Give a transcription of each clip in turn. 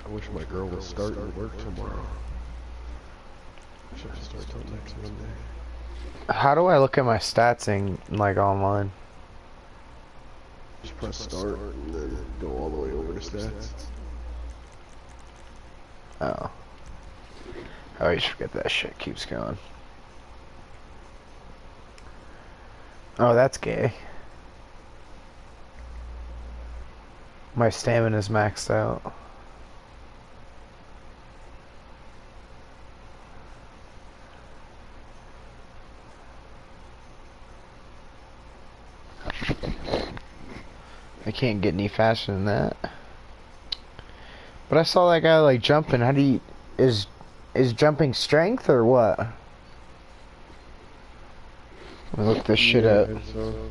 I wish my girl was starting work tomorrow. She have to start till next Monday. How do I look at my stats in, like, online? Just press start and then go all the way over to stats. Oh. I always forget that shit keeps going. Oh, that's gay. My stamina's maxed out. I can't get any faster than that. But I saw that guy like jumping. How do you is jumping strength or what? Let me look this shit Yeah, I up. think so.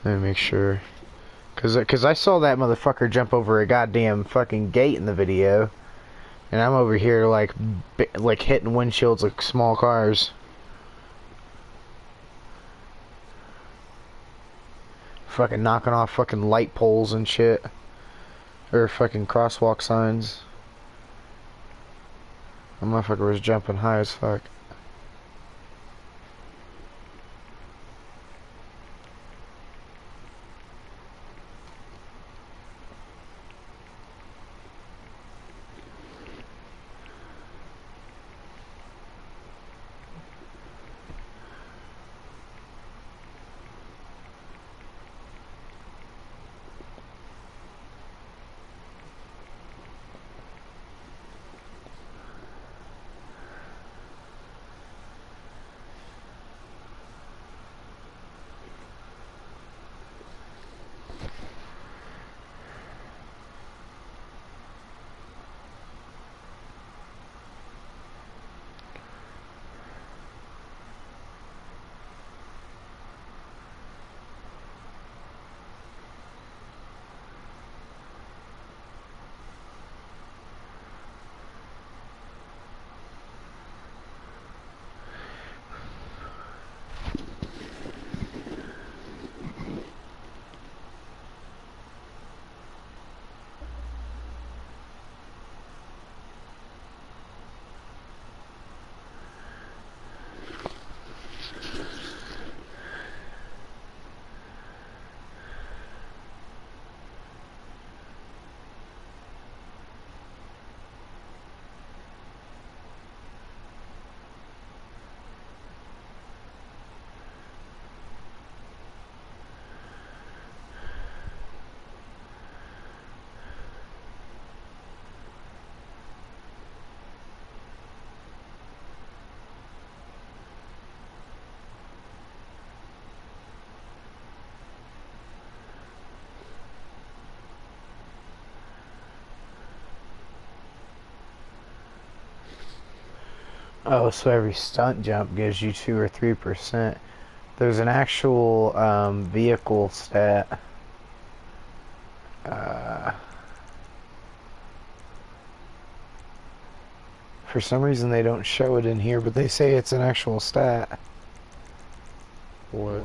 Let me make sure. Cause I saw that motherfucker jump over a goddamn fucking gate in the video. And I'm over here like hitting windshields like small cars. Fucking knocking off fucking light poles and shit. Or fucking crosswalk signs. That motherfucker was jumping high as fuck. Oh, so every stunt jump gives you 2 or 3%. There's an actual vehicle stat. Uh, for some reason they don't show it in here, but they say it's an actual stat. What?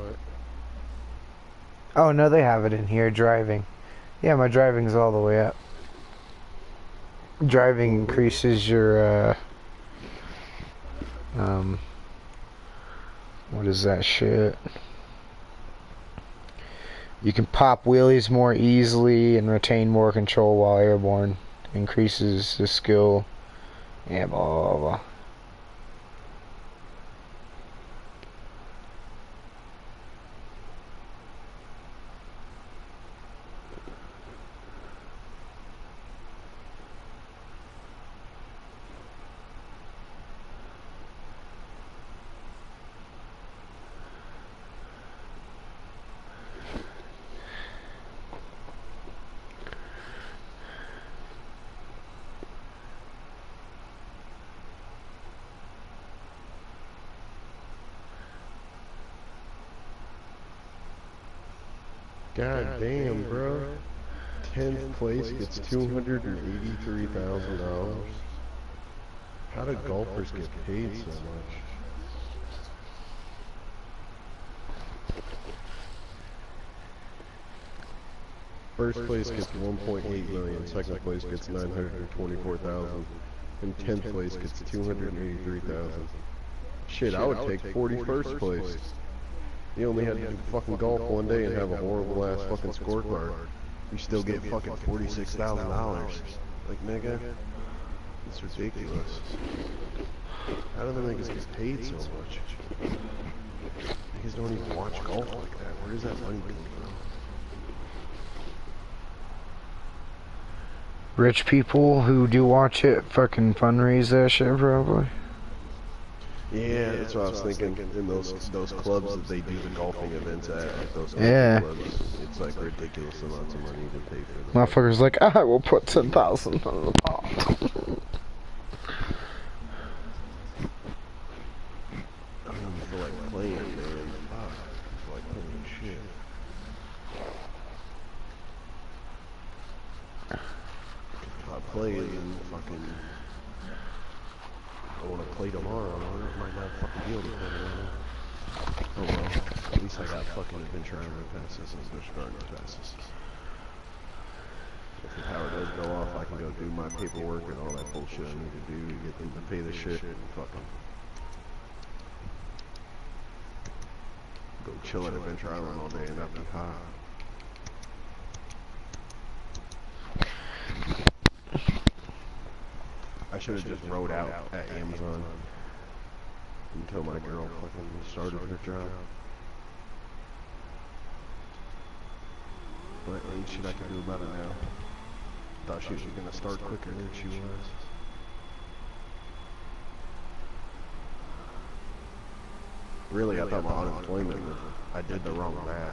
Oh no, they have it in here. Driving. Yeah, my driving's all the way up. Driving increases your what is that shit? You can pop wheelies more easily and retain more control while airborne. Increases the skill. Yeah, blah blah blah. God damn, bro. 10th place gets $283,000. How do golfers get paid so much? First place gets 1.8 million, second place gets 924,000, and 10th place gets 283,000. Shit, I would take 41st place. You only had to do fucking golf one day and have a horrible ass fucking scorecard. You still get fucking $46,000. Like, nigga, it's ridiculous. How do the niggas get paid so much? Niggas don't even watch golf like that. Where does that money come from? Rich people who do watch it fucking fundraise that shit probably. Yeah, that's what I was thinking. In those clubs that they do the golfing events at, like those clubs, it's like ridiculous amounts of money to pay for them. Motherfuckers like, I will put 10,000 on the pot. I don't even feel like playing, man. Fuck. I feel like playing shit. If I play and then fucking I want to play tomorrow, I might not fucking be able to play tomorrow. Oh well, at least I got fucking adventure island passes and bush garden passes. If the power does go off, I can go do my paperwork and all that bullshit I need to do to get them to pay the shit and fucking go chill at Adventure Island all day and not be high. I should have just rode out at Amazon until my girl fucking started her job. But ain't shit I can do about it now. Thought she was gonna start quicker than she was. Really, I thought my unemployment was, I did the wrong math.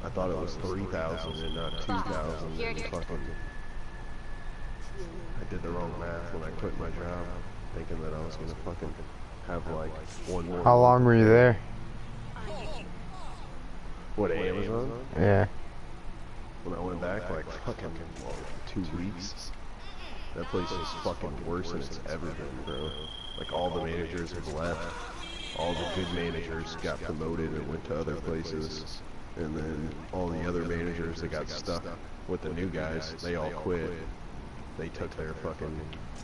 I thought it was 3,000 and not 2,000 and fucking... I did the wrong math when I quit my job, thinking that I was gonna fucking have like one more. How long were you there? What, Amazon? Yeah. When I went back, like fucking 2 weeks. That place is fucking worse than it's ever been, bro. Like all the managers have left. All the good managers got promoted and went to other places. And then all the other managers that got stuck with the new guys, they all quit. They took their fucking,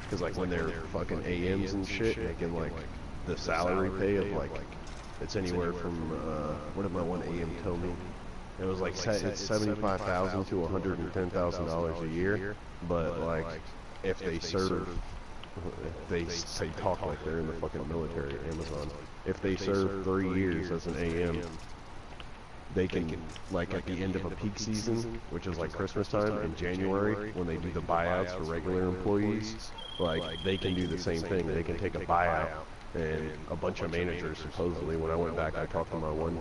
cause like when they're fucking AMs and shit, making like the salary pay of like, it's anywhere from, what did my one AM tell me? It was like, it's $75,000 to $110,000 a year, but like, if they serve, they talk like they're in the fucking military at Amazon. If they serve 3 years as an AM, they can, like at the end of a peak season, which is like Christmas time in January, when they do the buyouts for regular employees, like they can do the same thing. They can take a buyout, and a bunch of managers supposedly, when I went back, I talked to my one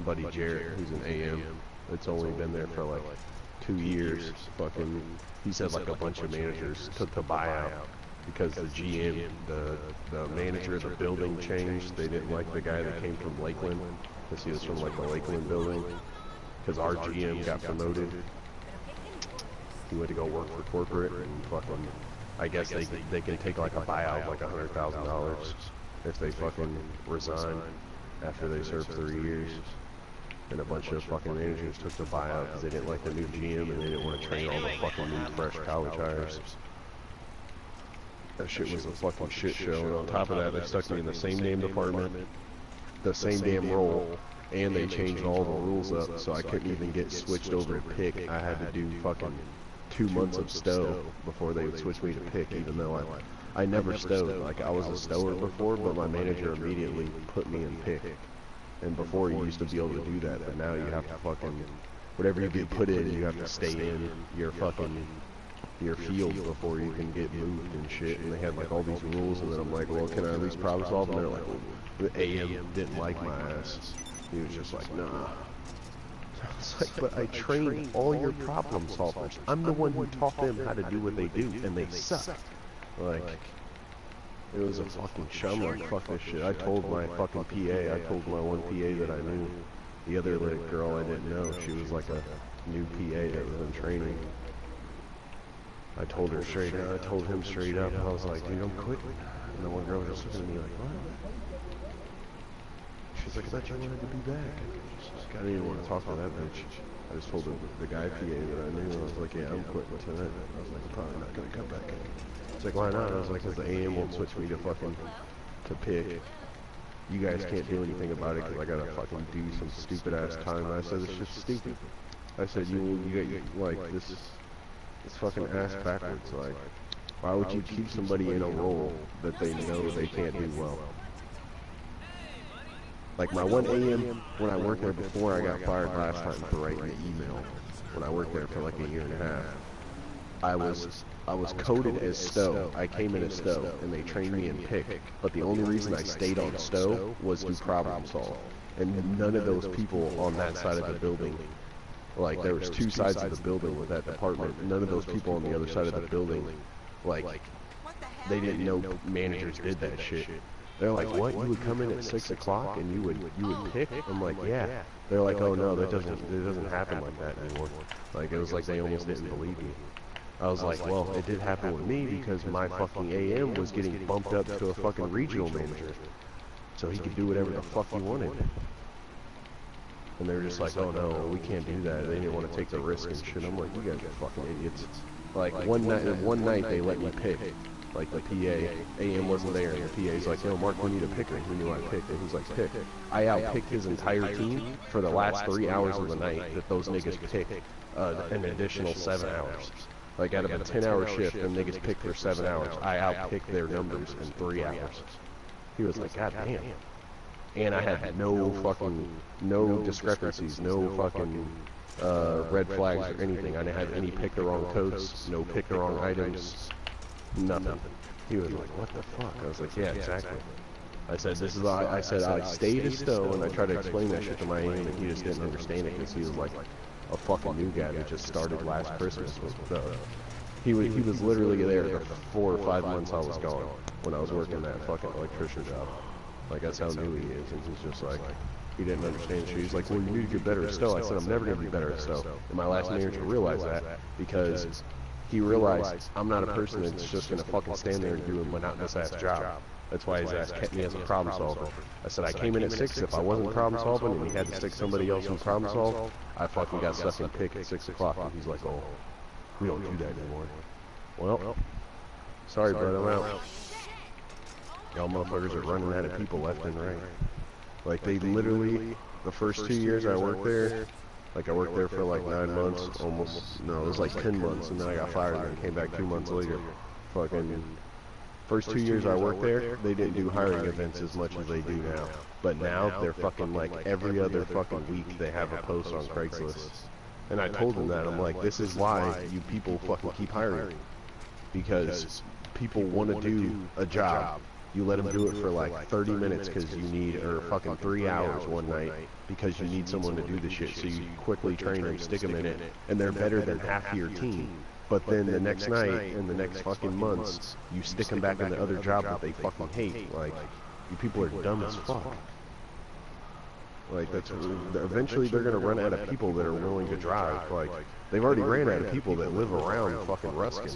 buddy Jared, who's an AM, that's only been there for like 2 years, fucking, he said like a bunch of managers took the buyout because the GM, the manager of the building changed. They didn't like the guy that came from Lakeland, because he was from like the Lakeland building, because our GM got promoted. He went to go work for corporate, and fucking, I guess they can take like a buyout of like $100,000 if they fucking resign after they serve 3 years. And a bunch of fucking managers took the buyout because they didn't like the new GM and they didn't want to train all the fucking new fresh college hires. That shit was a fucking shit show, and on top of that, they stuck me in the same damn department, the same damn role, and they changed all the rules up, so I couldn't even get switched over to pick. I had to do fucking 2 months of stow before they would switch me to pick, even though I never stowed. Like, I was a stower before, but my manager immediately put me in pick. And before you used to be able to do that, but now you have to fucking, whatever you get put in, you have to stay in your fucking, your field before you can get moved and shit. And they had like all these rules, and then I'm like, well, can I at least problem solve? And they're like, well, the AM didn't like my ass. He was just like, nah. I was like, but I trained all your problem solvers. I'm the one who taught them how to do what they do, and they suck. Like, it was a fucking show. I'm like, fuck this shit. I told my fucking PA, I told my one PA that I knew. The other like, girl I didn't know, she was like a new PA that was in training. I told her straight up, I told him straight up, I was like, dude, I'm quitting. And the one girl was just looking at me like, what? She's like, I thought you wanted to be back. I didn't even want to talk to that bitch. I just told the guy PA that I knew. I was like, yeah, I'm quitting tonight. I was like, I'm probably not going to come back. It's like, why not? I was like, because the AM won't switch me to fucking, to pick. You guys can't do anything about it because I gotta fucking do some stupid ass time. I said, it's just stupid. I said, you get, like, this fucking ass backwards. Like, why would you keep somebody in a role that they know they can't do well? Like my 1 AM when I worked there before I got fired last time for writing the email, when I worked there for like a year and a half, I was coded as stow. I came in as stow, and they trained me in pick. But the only reason I stayed on stow was to problem solve. And none of those people on that side of the building, like there was 2 sides of the building with that department. None of those people on the other side of the building, like they didn't know managers did that shit. They're like, what? You would come in at 6 o'clock and you would pick? I'm like, yeah. They're like, oh no, it doesn't happen like that anymore. Like it was like they almost didn't believe me. I was like, well, it did happen with me because my fucking AM was getting bumped up to a fucking regional manager. So he could do whatever the fuck he wanted. And they were just like, oh no, we can't do that. They didn't want to take the risk and shit. I'm like, you guys are fucking idiots. Like one night they let me pick. Like the PA, AM wasn't there, and the PA's like, yo, Mark, we need a picker. He knew I picked, and he's like, pick. I outpicked his entire team for the last 3 hours of the night that those niggas picked an additional 7 hours. Like out of a 10-hour shift, them niggas picked for 7 hours. I outpicked their numbers in 3 hours. He was like, God damn. And I had no discrepancies, no fucking red flags or anything. I didn't have any pick the wrong codes, no pick the wrong items, nothing. He was like, what the fuck? I was like, yeah, exactly. I said, I said, I stayed as stow, and I tried to explain that shit to my AM, and he just didn't understand it because he was like a fucking new guy that just started last Christmas with he was literally there the 4 or 5 months I was gone when I was working that fucking electrician job. Like that's how new he is, and he's just like, he didn't understand shit. He's like, well, you need to get better at stow. I said, I'm never gonna be better at stow. And my last manager realized that because he realized I'm not a person that's just gonna fucking stand there and do a monotonous ass job. That's why his ass kept me as a problem solver. I said I came in at 6. If I wasn't problem solving and he had to stick somebody else who problem solve, I fucking got stuck in pick at 6 o'clock. And he's like, oh, we don't do that anymore. Well, sorry, bud, I'm out. Y'all motherfuckers are running out of people left and right. Like they literally, the first 2 years I worked there, like I worked there for like 9 months, almost, no, it was like 10 months, and then I got fired and came back 2 months later. Fucking first 2 years I worked there, they didn't do hiring events as much as they do now. But now they're fucking like every other fucking week they have a post on Craigslist. And I told them that, I'm like, this is why you people fucking keep hiring. Because people want to do a job. You let them do it for like 30 minutes because you need, or fucking 3 hours one night because you need someone to do the shit. So you quickly train them, stick them in it, and they're better than half your team. But then the next night and the next fucking months, you stick them back in the other job that they fucking hate. Like, you people are dumb as fuck. Like, that's, eventually they're gonna run out of people that are willing to drive. Like, they've already ran out of people that live around fucking Ruskin.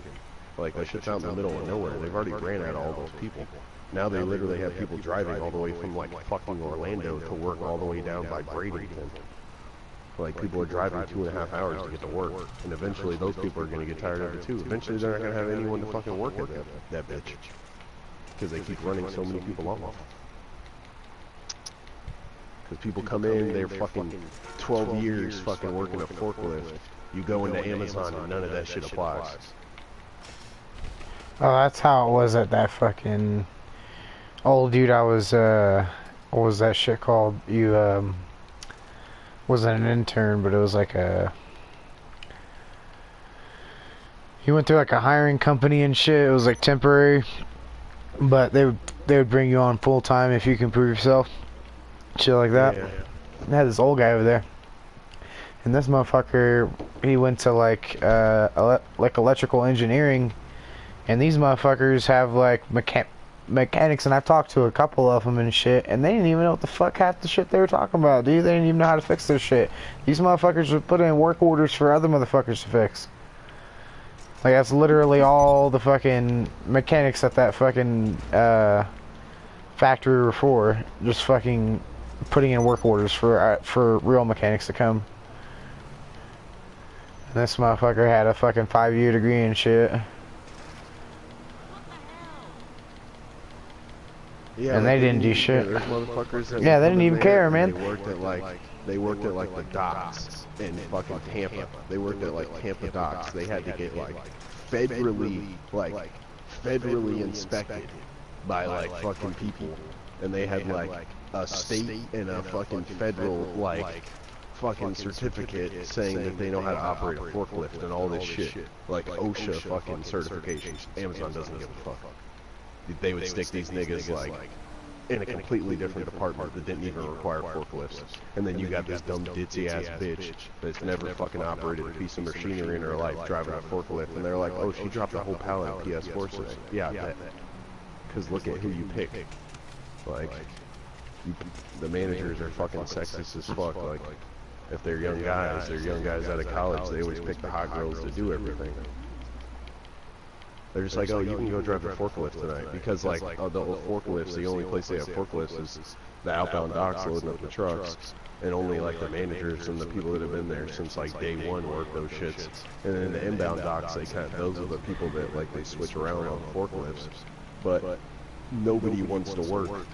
Like, that shit's out in the middle of nowhere. They've already ran out of all those people. Now they literally have people driving all the way from, like, fucking Orlando to work all the way down by Bradenton. Like, people are driving 2.5 hours to get to work, and eventually those people are gonna get tired of it too. Eventually they're not gonna have anyone to fucking work at that bitch. Because they keep running so many people off. Because people come in, they're fucking 12 years fucking working a forklift. You go into Amazon and none of that shit applies. Oh, that's how it was at that fucking old dude. I was, what was that shit called? You, wasn't an intern, but it was like a, you went through like a hiring company and shit. It was like temporary, but they would bring you on full time if you can prove yourself. Shit like that. Yeah. I had this old guy over there, and this motherfucker, he went to like electrical engineering, and these motherfuckers have like mechanics, and I've talked to a couple of them and shit, and they didn't even know what the fuck half the shit they were talking about, dude. They didn't even know how to fix their shit. These motherfuckers would put in work orders for other motherfuckers to fix. Like, that's literally all the fucking mechanics at that fucking factory were for. Just fucking putting in work orders for real mechanics to come. And this motherfucker had a fucking 5-year degree and shit. Yeah, and like they didn't do shit. There's motherfuckers that Yeah, they come didn't in even there care, and man. They worked at like the docks in fucking Tampa. They worked at like Tampa docks. They had to get like federally inspected by like fucking people, and they had like a state and a fucking federal like fucking certificate saying that they know how to operate a forklift and all this shit, like OSHA fucking certifications. Amazon doesn't give a fuck. They would stick these niggas like in a completely different department that didn't even require forklifts. And then you got this dumb ditzy ass bitch that's never fucking operated a piece of machinery in her life driving a forklift, and they're like, oh, she dropped a whole pallet of PS4 today. Yeah, I bet. Because look at who you pick. Like, the managers are fucking sexist as fuck. Like, if they're young guys out of college, they always pick the hot girls to do everything. They're just like, oh, you can go drive the forklift tonight. Because, like, the forklifts, the only place they have forklifts is the outbound docks loading up the trucks. And only, like, the managers and the people that have been there since, like, day one work those shits. And then the inbound docks, those are the people that, like, they switch around on the forklifts. But nobody wants to work,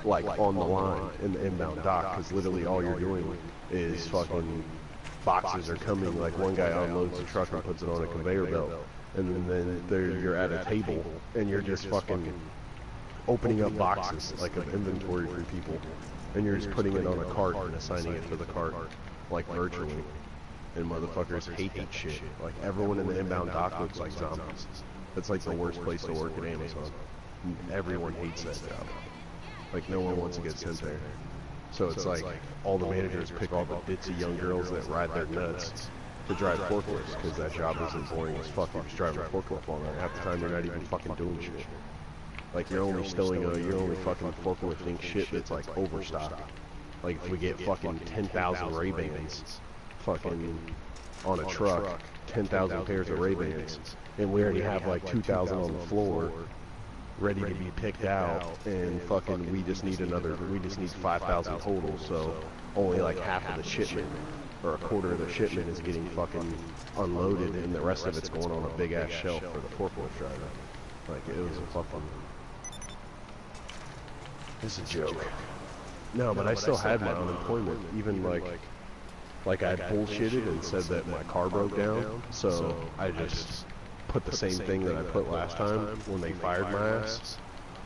like, on the line in the inbound dock. Because literally all you're doing is fucking boxes are coming. Like, one guy unloads the truck and puts it on a conveyor belt. And then you're at a table, and you're just fucking opening up boxes, like of inventory for people, and you're just putting it on a cart and assigning it to the cart, like virtually. And motherfuckers hate that shit. Like, everyone in the inbound dock looks like zombies. It's like the worst place to work at Amazon. Everyone hates that job. Like, no one wants to get sent there. So it's like, all the managers pick all the ditzy young girls that ride their nuts to drive forklifts, because that job isn't boring as fuck. You're just driving a forklift all night. Half the time you're not even fucking doing shit. Like, you're only fucking forklifting shit that's like overstock. Like, if we get fucking 10,000 Ray-Bans fucking on a truck, 10,000 pairs of Ray-Bans, and we already have like 2,000 on the floor ready to be picked out, and fucking we just need 5,000 total, so only like half of the shipment or a quarter of the shipment is getting fucking unloaded, and the rest of it's going on a big ass shelf for the forklift driver. Like, it was a fucking... It's a joke. No, but I still had my unemployment, even like I had bullshitted and said that my car broke down, so I just put the same thing that I put last time when they fired my ass,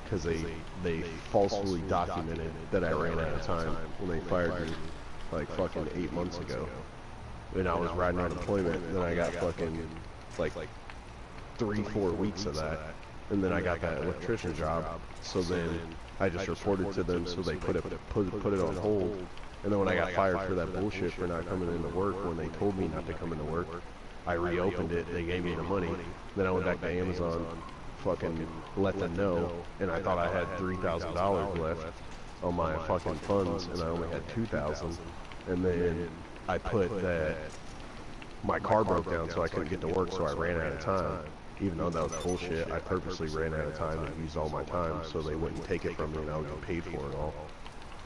because they falsely documented that I ran out of time when they fired me, like fucking 8 months ago. And I was riding unemployment, and then I got fucking like 3-4 weeks of that, and then I got that electrician job. So then I just reported to them, so they put it on hold. And then when I got fired for that bullshit for not coming into work, when they told me not to come into work, I reopened it, they gave me the money. Then I went back to Amazon, fucking let them know, and I thought I had $3,000 left on my fucking funds, and I only had $2,000. And then I put that my car broke down, so I couldn't get to work, so I ran out of time. Even though that was bullshit, I purposely ran out of time and used all my time so they wouldn't take it from me and I would get paid for it all.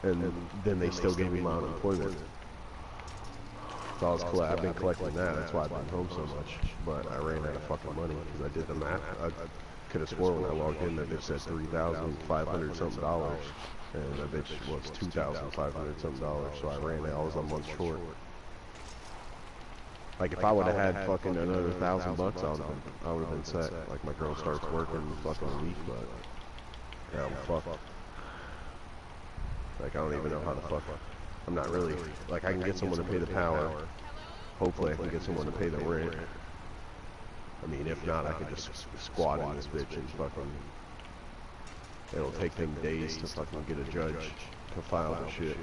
And then they still gave me my unemployment. So I've been collecting that, that's why I've been home so much. But I ran out of fucking money because I did the math. I could have sworn when I logged in that it said $3,500 something, and that bitch was $2,500 something, so I ran out. I was a month short. Like, if I would have had fucking another $1,000, I would have been set. Like, my girl starts working in fucking a week, but yeah, I'm fucked. Like, I don't even know how the fuck. I'm not really, like, I can get someone to pay the power. Hopefully I can get someone to pay the rent. I mean, if not, I could just squat in this bitch and fucking... It'll take them days to fucking get a judge to file the shit.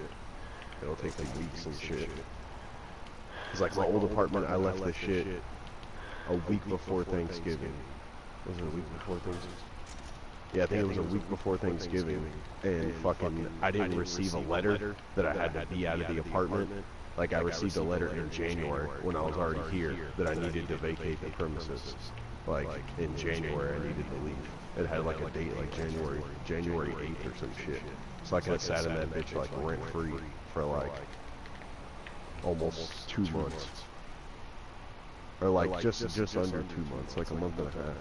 It'll take them weeks and shit. It's like my old apartment, I left the shit a week before Thanksgiving. Was it a week before Thanksgiving? Yeah, I think it was a week before Thanksgiving, and fucking, I didn't receive a letter that I had to be out of the apartment. Like, I received a letter in January when I was already here that I needed to vacate the premises. Like, in January I needed to leave. It had like a date, like January 8th or some shit. So I could have sat in that bitch like rent free for like almost 2 months. Or like just under 2 months, like a month and a half.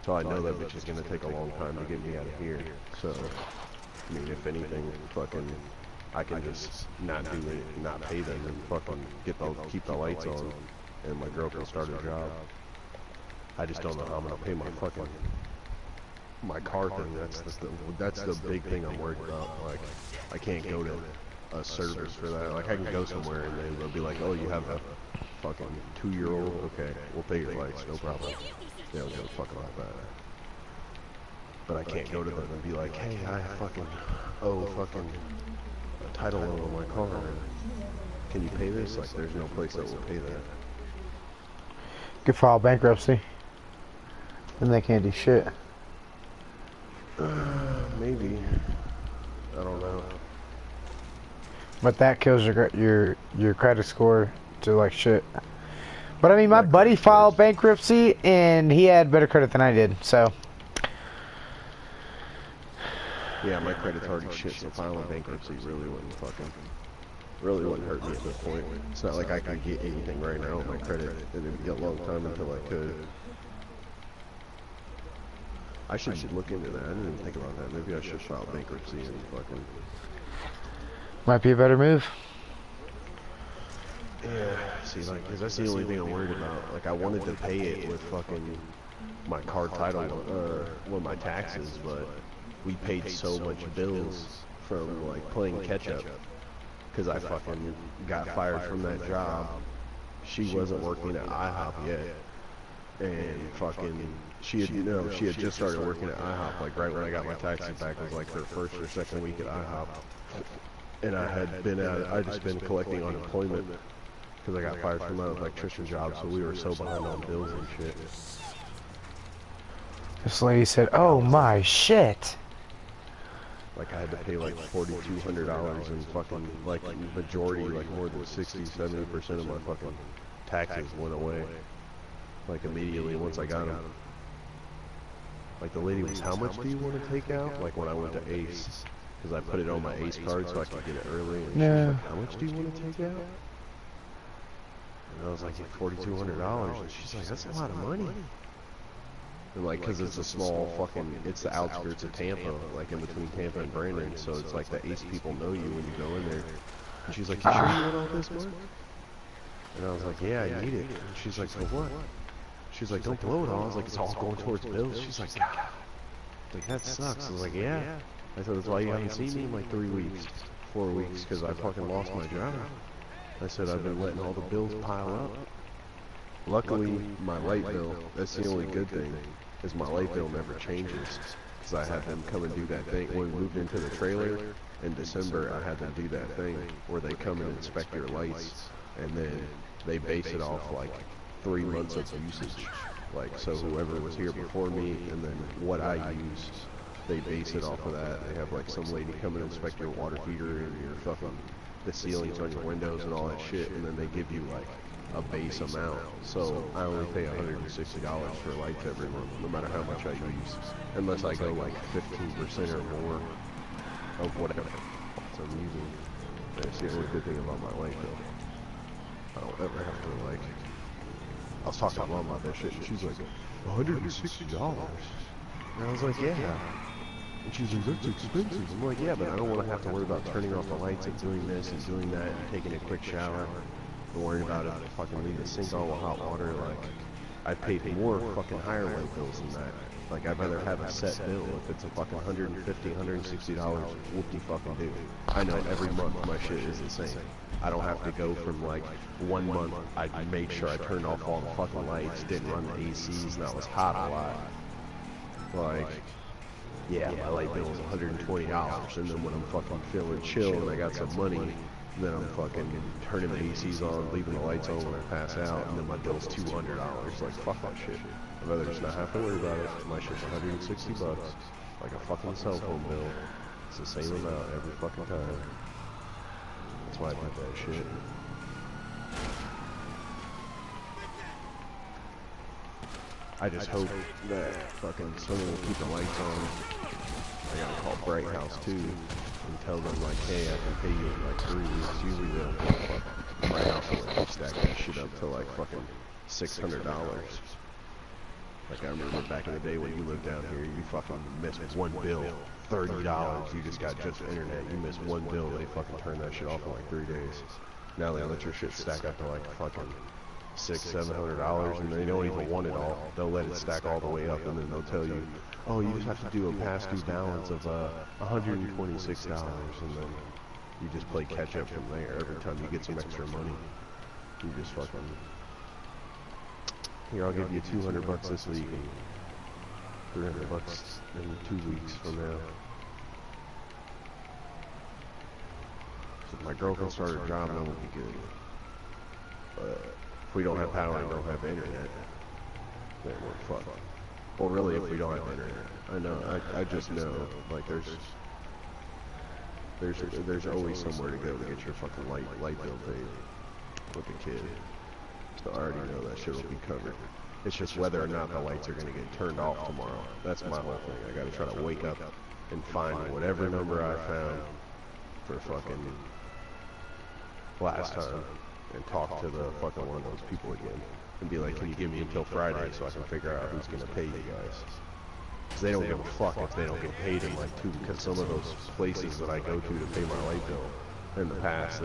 So I know that bitch is gonna take a long time to get me out of here. So, I mean, if anything, fucking, I can just not do it, not pay them, and fucking keep the lights on, and my girl can start her job. I just don't know how I'm gonna pay my car thing. That's the big thing I'm worried about. Like, I can't go to a service for that. Like, I can go somewhere and they'll be like, oh, you have a fucking 2-year-old? Okay, we'll pay your lights, no problem. They don't give a fuck about that. But I can't go to them and be like, hey, I fucking owe fucking a title loan on my car. Can you pay this? Like, there's no place that will pay that. You could file bankruptcy. And they can't do shit. Maybe. I don't know. But that kills your credit score to like shit. But I mean, my buddy filed bankruptcy and he had better credit than I did, so. Yeah, my credit's already shit, so filing bankruptcy really wouldn't hurt me at this point. It's not like I could get anything right now with my credit, and it'd be a long time until I could. I should look into that. I didn't even think about that. Maybe I should file bankruptcy and fucking... Might be a better move. Yeah, see, like, cause that's the only thing I'm worried about. Like, I wanted to pay it with fucking my car title, with my taxes, but we paid so much bills from, like, playing catch-up. Cause I fucking got fired from that job. She wasn't working at IHOP yet. And fucking, she had just started working at IHOP, like, right when I got my taxes back. It was, like, her first or second week at IHOP. And I'd just been collecting unemployment. Because I got fired from my electrician job, so we were so behind on bills and shit. This lady said, oh my shit. Like, I had to pay like $4,200 in fucking, like, majority, like more than 60-70% of my fucking taxes went away. Like, immediately once I got them. Like, the lady was, how much do you want to take out? Like, when I went to Ace. Because I put it on my Ace card so I could get it early. And she was like, how much do you want to take out? And I was like, $4,200. And she's like, that's a lot of money. And like, cause it's a small fucking, it's the outskirts of Tampa, like in between Tampa and Brandon. So it's like the Ace people know you when you go in there. And she's like, you sure you want all this money? And I was like, yeah, I need it. And she's like, for what? She's like, don't blow it all. I was like, it's all going towards bills. She's like, God. Like, that sucks. I was like, yeah. I said, that's why you haven't seen me in like 3 weeks, 4 weeks, because I fucking lost my job. I said, I've been letting all the bills pile up. Luckily, my light bill, that's the only good thing, is my light bill never changes. Because I had them come and do that thing. When we moved into the trailer in December, I had them do that thing where they come and inspect your lights, and then they base it off like 3 months of usage. Like, so whoever was here before me, and then what I use, they base it off of that. They have like some lady come and inspect your water heater and your fucking, the ceilings on your windows and all that shit, and then they give you like a base amount. So I only pay $160 for lights every month, no matter how much I use, unless I go like 15% or more of whatever I'm using. That's the only good thing about my light bill. I don't ever have to like, I was talking to Mom about that shit, and she's like, $160? And I was like, yeah. And she's like, that's expensive. I'm like, yeah, but I don't want to have to worry about turning off the lights and doing this and doing that and taking a quick shower and worrying about it fucking leaving the sink on with hot water. Like, I paid more fucking higher light bills than that. Like, I'd rather have a set bill. If it's a fucking $150, $160, whoop-de-fucking do. I know every month my shit is the same. I don't have to go from like 1 month, I made sure I turned off all the fucking lights, didn't run the ACs, and I was hot a lot. Like, yeah, my light bill is $120, and then when I'm fucking feeling chill and I got some money, then I'm fucking turning the ACs on, leaving the lights on when I pass out, and then my bill's $200. Like, fuck that shit. I'd rather just not have to worry about it. My shit's $160, like a fucking cell phone bill. It's the same amount every fucking time. That's why I did that shit. I just hope that fucking someone will keep the lights on I gotta call Bright House too and tell them like, hey, I can pay you in like 3 weeks. Usually they don't give a fuck. Bright House will let you stack that shit up to like fucking $600. Like I remember back in the day when you lived down here, you fucking missed one bill, $30. You just got just internet. You missed one bill, they fucking turn that shit off in like 3 days. Now they let your shit stack up to like fucking $600-700, and they don't even want it all. They'll let it stack all the way up, and then they'll tell you, oh, you just have to do a past due balance of $126, and then you just play catch up from there. Every time you get some extra money, you just fucking, here, I'll give you $200 this week and $300 in 2 weeks from now. So if my girlfriend started a job, that would be good. But if we don't have power and don't have internet, then we're fucked. Well, really, if we don't have internet, I know, I just know, like, there's always somewhere to go to get your fucking light bill paid with a kid. So I already know that shit will be covered. It's just whether or not the lights are going to get turned off tomorrow. That's my whole thing. I got to try to wake up and find whatever number I found for fucking last time and talk to the fucking one of those people again and be like, can you give me until Friday so I can figure out who's going to pay you guys? Because they don't give a fuck if they don't get paid in like 2, because some of those places that I go to pay my light bill in the past,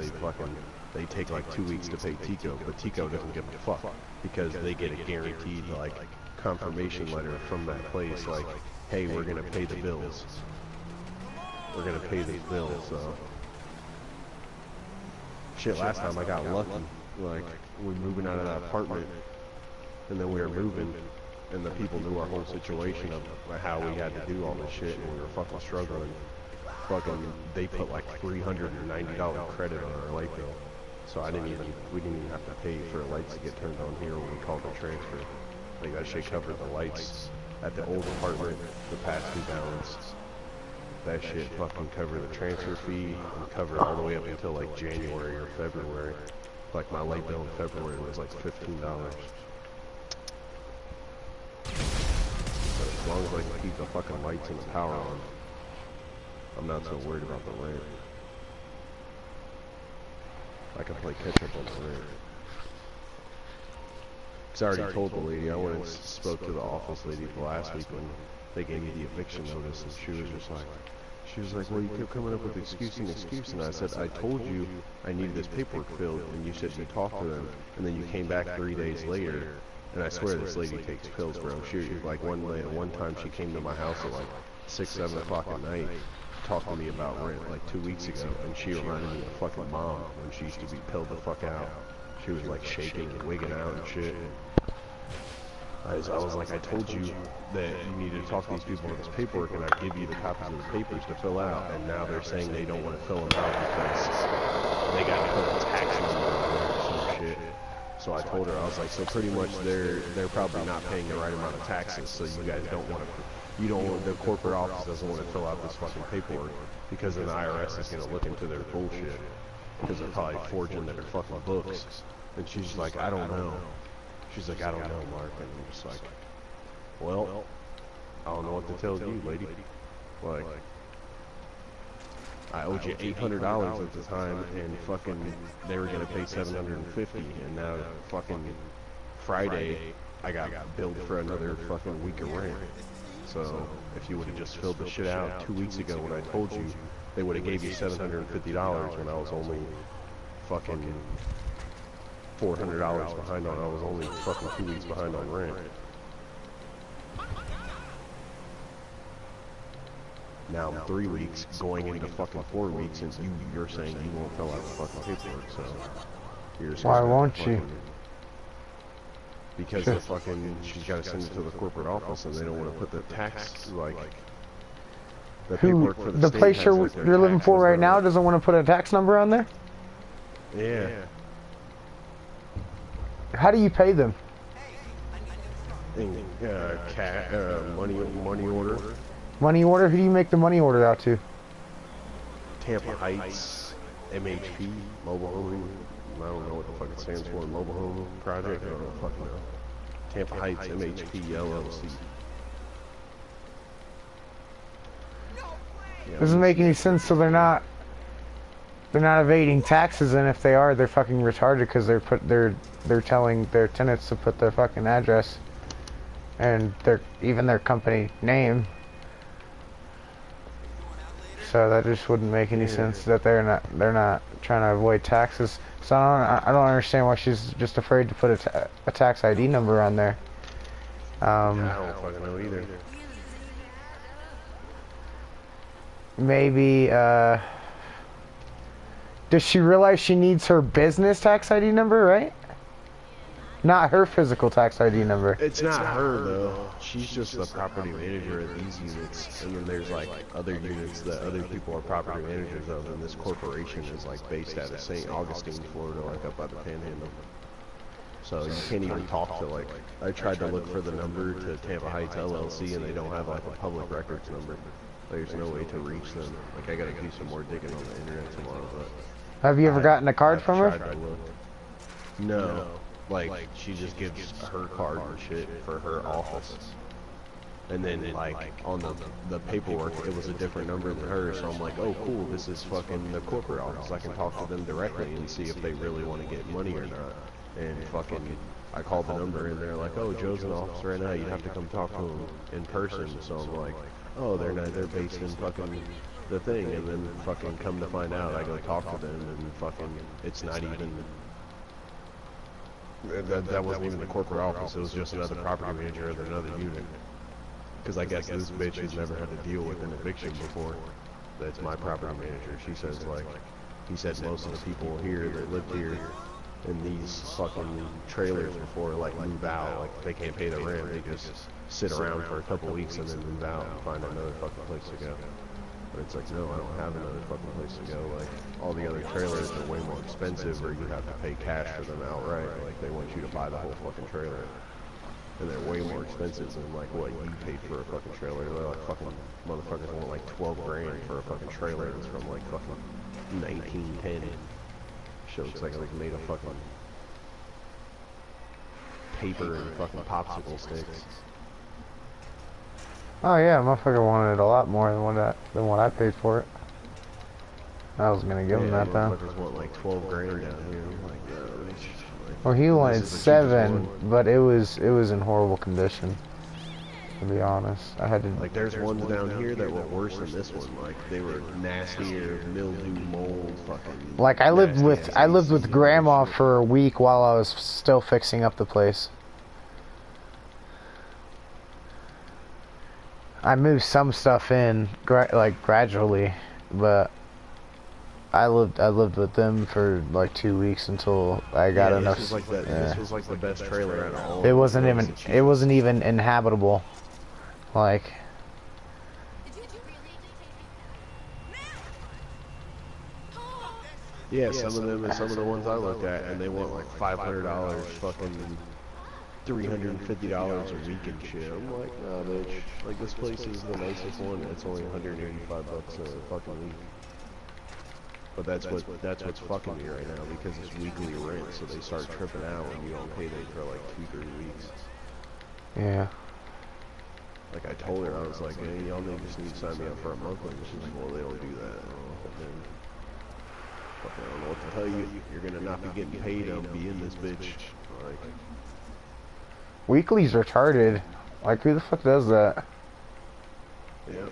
they take like 2 weeks to pay Tico, but Tico doesn't give a fuck because they get a guaranteed like confirmation letter from that place like, hey, we're gonna pay the bills. We're gonna pay these bills, so. Shit, last time I got lucky. Like, we were moving out of that apartment, and then we were moving, and the people knew our whole situation of how we had to do all this shit, and we were fucking struggling. Fucking, they put like $390 credit on our light bill. So we didn't even have to pay for lights to get turned on here when we called the transfer. Like that shit covered the lights at the old apartment, the past due balance. That shit fucking covered the transfer fee and covered all the way up until like January or February. Like my light bill in February was like $15. But as long as I can keep the fucking lights and the power on, I'm not so worried about the rent. I can play catch up on the rent. Cause I already told the lady, I went and spoke to the office lady last week when they gave me the eviction notice, and she was like, well, you kept coming up with excuse, and I said, I told you I needed this paperwork filled, and you said you talked to them, and then you came back 3 days later, and I swear this lady takes pills, bro. She, like, one time she came to my house at like 6-7 o'clock at night, talked to me about rent like 2 weeks ago, and she reminded me of fucking mom when she used to be pilled the fuck out. She was like shaking and wigging out and shit. I was like, I told you that you needed to talk to these people on this paperwork, and I'd give you the copies of the papers to fill out, and now they're saying they don't want to fill them out because they got to put a tax number on there or some shit. So I told her, I was like, so pretty much they're probably not paying the right amount of taxes, so you guys don't want to, the corporate office doesn't want to fill out this fucking paperwork, because then the IRS is going to look into their bullshit, because they're probably forging their fucking books. And she's like, I don't know. She's like, I don't know, Mark. And I'm just like, well, I don't know what to tell you, lady. Like, I owed you $800 at the time, and fucking, they were gonna pay $750, and now fucking Friday, I got billed for another fucking week of rent. So, if you would have just filled the shit out 2 weeks ago when I told you, they would have gave you $750 when I was only fucking $400 behind on. I was only fucking 2 weeks behind on rent. Now I'm 3 weeks going into fucking 4 weeks, and you're saying you won't fill out the fucking paperwork. So you're just why won't you? Because the fucking she's got to send it to the corporate office, and they don't want to put the tax like the paperwork for the place you're living for right now doesn't want to put a tax number on there. Yeah. How do you pay them? Money order. Money order? Who do you make the money order out to? Tampa Heights, MHP, Mobile Home. I don't know what the fuck it stands for. Mobile Home Project. I don't know fucking know. Tampa Heights, MHP, LLC. Yeah, Doesn't make any sense. So they're not evading taxes, and if they are, they're fucking retarded because they're telling their tenants to put their fucking address and even their company name. So that just wouldn't make any sense that they're not trying to avoid taxes. So I don't understand why she's just afraid to put a tax ID number on there. I don't fucking know either. Maybe does she realize she needs her business tax ID number, right? Not her physical tax ID number. It's not her though. She's just the property manager of these units, and then there's like other units that other people are property managers of, and this corporation is like based out of St. Augustine, Florida, like up by the Panhandle. So you can't even talk to like. I tried to look for the number to Tampa Heights LLC, and they don't have like a public records number. There's no way to reach them. Like I gotta do some more digging on the internet tomorrow. But Have you ever gotten a card from her? No. Like, she just gives her card and shit for her office. And then, like, on the paperwork, it was a different number than hers, so I'm like, oh, cool, this is fucking the corporate office. I can talk to them directly and see if they really want to get money or not. And fucking, I called the number, and they're like, oh, Joe's in the office right now, you have to come talk to him in person. So I'm like, oh, they're based in fucking the thing. And then fucking come to find out, I go talk to them, and fucking, it's not even... That wasn't even the corporate office, it was just another property manager of another unit. Because I guess this bitch has never had to deal with an eviction before. That's my property manager. She says, like, he said most of the people here that lived here in these fucking trailers before, like, move out. Like, they can't pay the rent, they just sit around for a couple weeks and then move out and find another fucking place to go. But it's like, no, I don't have another fucking place to go. Like, all the other trailers are way more expensive, or you have to pay cash for them outright. Like, they want you to buy the whole fucking trailer. And they're way more expensive than, like, what you paid for a fucking trailer. They're like, fucking motherfuckers want, like, 12 grand for a fucking trailer that's from, like, fucking 1910. Shit looks like it made of fucking paper and fucking popsicle sticks. Oh yeah, motherfucker wanted it a lot more than what I paid for it. I was gonna give him that though. Motherfuckers want like 12 grand down here. I'm like, yeah, like, well, he wanted 7, but it was in horrible condition. To be honest, I had to. Like, there's ones down here that were worse than this one. Like, they were nastier, mildew, mold, fucking. Like I lived with grandma for a week while I was still fixing up the place. I moved some stuff in, like gradually, but I lived with them for like 2 weeks until I got enough. This was like that. This was like the best trailer out of all. It wasn't even inhabitable, like. Yeah, some of them and some of the ones I looked at, and they want like $500, fucking $350 a week and shit. I'm like, nah, bitch. Like, this place is the nicest one. It's only $185 a fucking week. But that's what's fucking me right now, because it's weekly rent, so they start tripping out when you don't pay them for like 2-3 weeks. Yeah. Like, I told her, I was like, hey, y'all just need to sign me up for a monthly. And she's like, well, they don't do that. And then, fucking, I don't know what to tell you. You're gonna not be getting paid to be in this bitch. Like, Weekly's retarded. Like, who the fuck does that? yeah.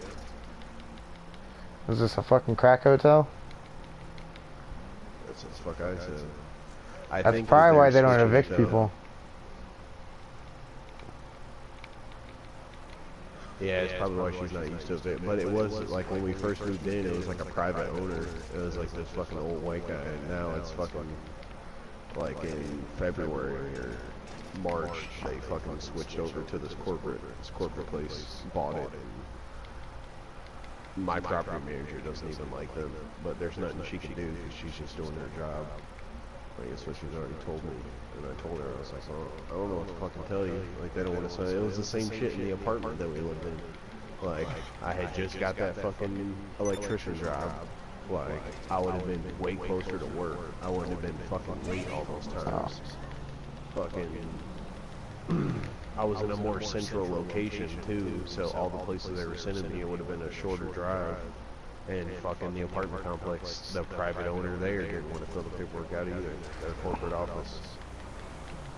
Is this a fucking crack hotel? That's what the fuck I said. That's probably why they don't evict people. Yeah, it's probably why she's not used to it. But it was, like, when we first moved in, it was like a private owner. It was like this fucking old white guy, and now it's fucking, like, in February or March, they fucking switched over to this corporate place, bought it. My property manager doesn't even like them, but there's nothing she can do because she's just doing her job. Like, that's what she's already told me. And I told her, I was like, well, I don't know what to fucking tell you. Like, they don't want to say, it was the same shit in the apartment that we lived in. Like, I had just got that fucking electrician job. Like, I would have been way closer to work. I wouldn't have been fucking late all those times. Fucking, I was in a more central location too, so all the places they were sending me, it would have been a shorter drive. And fucking the apartment complex, the private owner there didn't want to fill the paperwork out either. Their corporate office.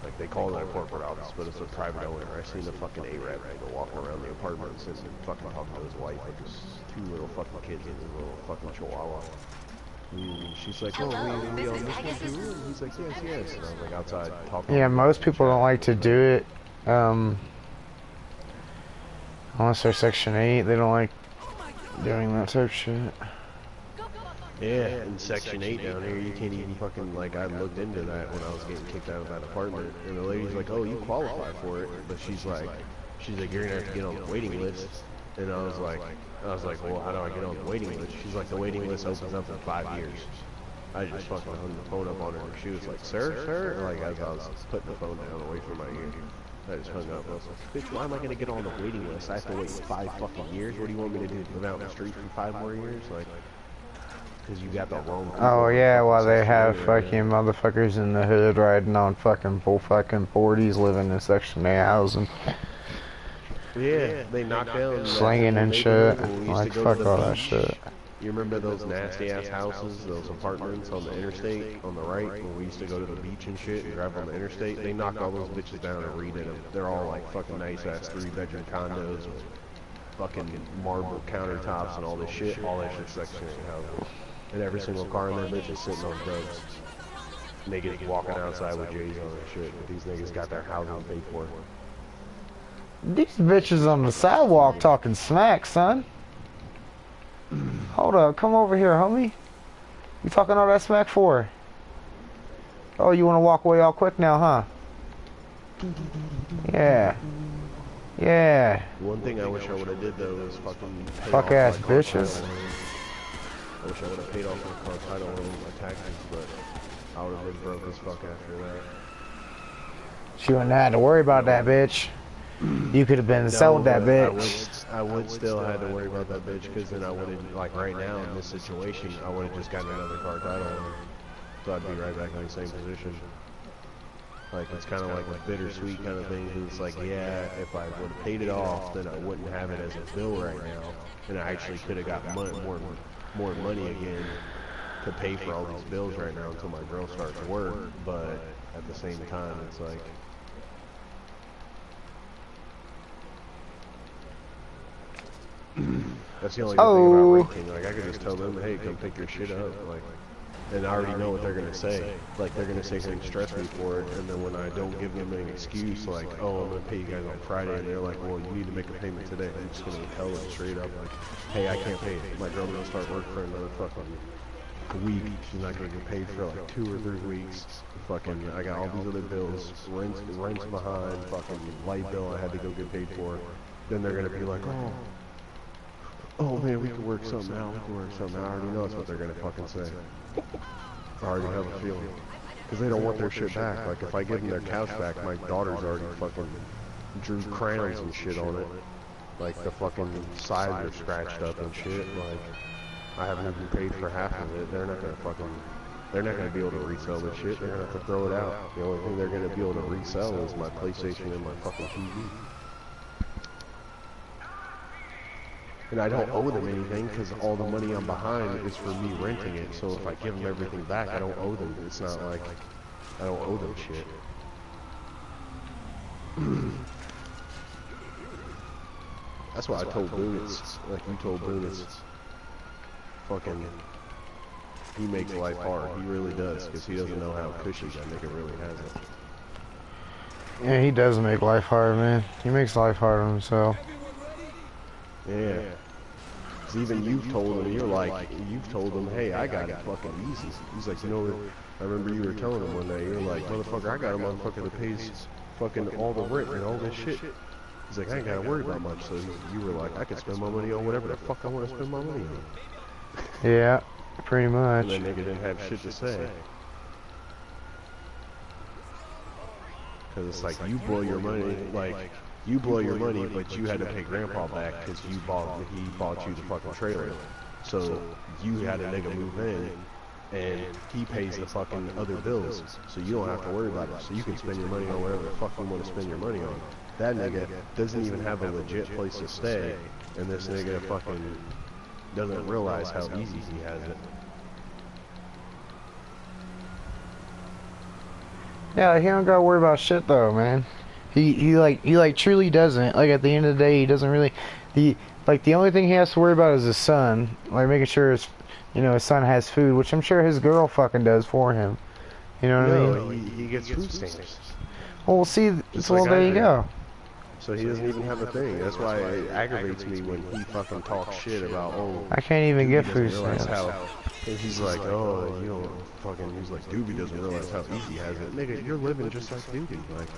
Like, they call it a corporate office, but it's a private owner. I seen the fucking A-Rap nigga walking around the apartments and fucking talking to his wife with his 2 little fucking kids and his little fucking chihuahua. She's like, oh, we own this one too? And he's like, yes, yes. And I was like, outside talking. Yeah, most people don't like to do it. Unless they're Section 8, they don't like doing that type of shit. Yeah, in Section 8 down here, you can't even fucking, like, I looked into that when I was getting kicked out of that apartment, and the lady's like, oh, you qualify for it, but she's like, you're gonna have to get on the waiting list, and I was like, well, how do I get on the waiting list? She's like, the waiting list opens up in 5 years. I just fucking hung the phone up on her, and she was like, sir? Like, as I was putting the phone down away from my ear. I just hung up. I was like, bitch, why am I gonna get on the waiting list? I have to wait 5 fucking years? What do you want me to do? Live out in the street for 5 more years? Like, because you got the wrong people. Oh yeah, while they have fucking motherfuckers in the hood riding on fucking full fucking 40s living in Section 8 housing. Yeah, they knocked down slinging and shit. Like, fuck all that shit. You remember those nasty ass houses, those apartments on the interstate on the right, when we used to go to the beach and shit and drive on the interstate? They knocked all those bitches down and redid them. They're all like fucking nice ass 3-bedroom condos with fucking marble countertops and all this shit. All that shit's Section 8 housing. And every single car in that bitch is sitting on dubs. Niggas walking outside with J's on and shit. But these niggas got their housing paid for. These bitches on the sidewalk talking smack, son. Hold up, come over here, homie. You talking all that smack for? Oh, you want to walk away all quick now, huh? Yeah. Yeah. One thing I wish I would have did though is fucking fuck ass bitches. I wish I would have paid off my car title and my taxes, but I would have been broke as fuck after that. She wouldn't have had to worry about that bitch. You could have been sold that bitch. I would still have to worry about that bitch, because then I would have, like right now in this situation, I would have just gotten another car title, so I'd be right back in the same position. Like, it's kind of like a bittersweet kind of thing. It's like, yeah, if I would have paid it off, then I wouldn't have it as a bill right now, and I actually could have got more money again to pay for all these bills right now until my girl starts work. But at the same time, it's like, that's the only good thing about renting. Like, I could just tell them, hey, come pick your shit up. Like, and I already know what they're gonna say. Like, they're gonna say something, stress me for it, and then when I don't give them an excuse, like, oh, I'm gonna pay you guys on Friday, and they're like, well, you need to make a payment today. I'm just gonna tell them straight up, like, hey, I can't pay it. My girl's gonna start work for another fucking week. She's not gonna get paid for like 2 or 3 weeks. Fucking, I got all these other bills, rent's behind, fucking light bill I had to go get paid for. Then they're gonna be like, oh man, we can work something out. I already know that's what they're gonna fucking say. I already have a feeling. Because they don't want their shit back. Like, if I give them their couch back, my daughter's already fucking drew crayons and shit on it. Like, the fucking sides are scratched up and shit. Like, I haven't even paid for half of it. They're not gonna be able to resell this shit. They're gonna have to throw it out. The only thing they're gonna be able to resell is my PlayStation and my fucking TV. And I don't owe them anything, because all the money I'm behind is for me renting it. So if I give them everything back, I don't owe them. It's not like I don't owe them shit. That's why I told Boone it's, like you told Boone, it's fucking, he makes life hard. He really does, because he doesn't know how cushy that nigga really has it. Yeah, he does make life hard, man. He makes life hard on himself. Yeah. Cause even you've told him, you've told him, hey, I got it fucking easy. He's like, you know, I remember you were telling him one day, you're like, motherfucker, I got a motherfucker that pays fucking all the rent and all this shit. He's like, I ain't gotta worry about much. So you were like, I could spend my money on whatever the fuck I want to spend my money on. Yeah, pretty much. And that nigga didn't have shit to say. Cause it's like, you blow your money, like, you blow your money, but you had to pay Grandpa back because he bought you the fucking trailer. So you had a nigga move in, and he pays the fucking other bills. So you don't have to worry about it. So you can spend your money on whatever the fuck you want to spend your money on. That nigga doesn't even have a legit place to stay, and this nigga doesn't realize how easy he has it. Yeah, like, he don't gotta worry about shit though, man. He truly doesn't. Like at the end of the day, he doesn't really. The only thing he has to worry about is his son, like making sure his son has food, which I'm sure his girl fucking does for him. You know what I mean? He gets food stamps. Well, see, well, there you go. So he doesn't even have a thing. That's why it aggravates me when he fucking talks shit about, oh, I can't even get food stamps. He's like, oh, you don't fucking, he's like, Doobie doesn't realize how easy he has it. Nigga, you're living just like Doobie. Like,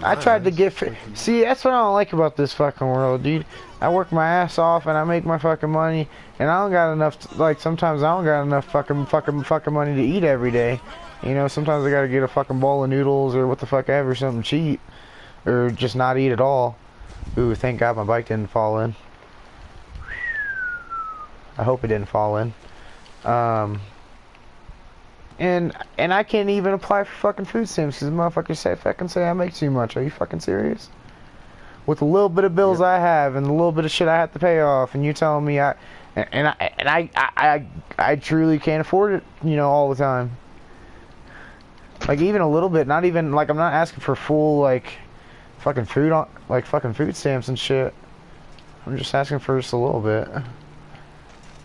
I tried to get see, that's what I don't like about this fucking world, dude. I work my ass off and I make my fucking money, and I don't got enough, like, sometimes I don't got enough fucking money to eat every day. You know, sometimes I gotta get a fucking bowl of noodles or what the fuck ever, something cheap. Or just not eat at all. Ooh, thank God my bike didn't fall in. I hope it didn't fall in. And I can't even apply for fucking food stamps because motherfuckers fucking say I make too much. Are you fucking serious? With the little bit of bills I have and the little bit of shit I have to pay off, and you telling me I truly can't afford it, you know, all the time. Like even a little bit, not even like I'm not asking for full like fucking food on like fucking food stamps and shit. I'm just asking for just a little bit.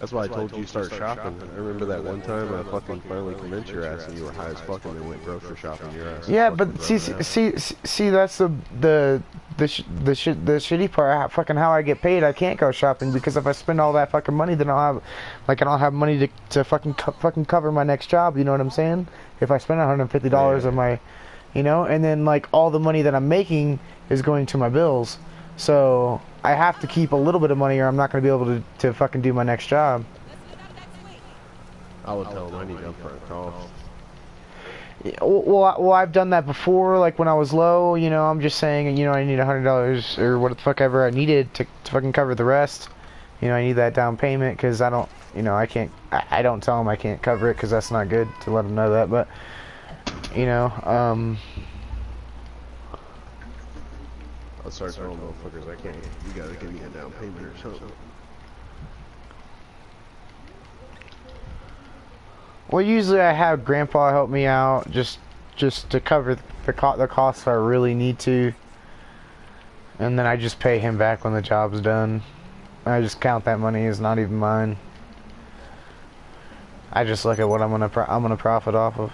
That's why I told you to start shopping. I remember that one time I fucking finally convinced your ass and you were high as fuck and went grocery shopping your ass. Yeah, but see that's the shitty part. Fucking how I get paid, I can't go shopping because if I spend all that fucking money, then I don't have money to fucking cover my next job. You know what I'm saying? If I spend $150 of my, you know, and then like all the money that I'm making is going to my bills. So I have to keep a little bit of money or I'm not going to be able to fucking do my next job. I would tell them I need upfront costs. Yeah, well, I've done that before, like when I was low, you know, I'm just saying, you know, I need $100 or what the fuck ever I needed to fucking cover the rest. You know, I need that down payment because I don't, you know, I don't tell them I can't cover it because that's not good to let them know that, but, you know, I'll start telling motherfuckers I can't. You gotta give me a down payment or something. Well, usually I have Grandpa help me out just to cover the costs I really need to, and then I just pay him back when the job's done. I just count that money as not even mine. I just look at what I'm gonna profit off of.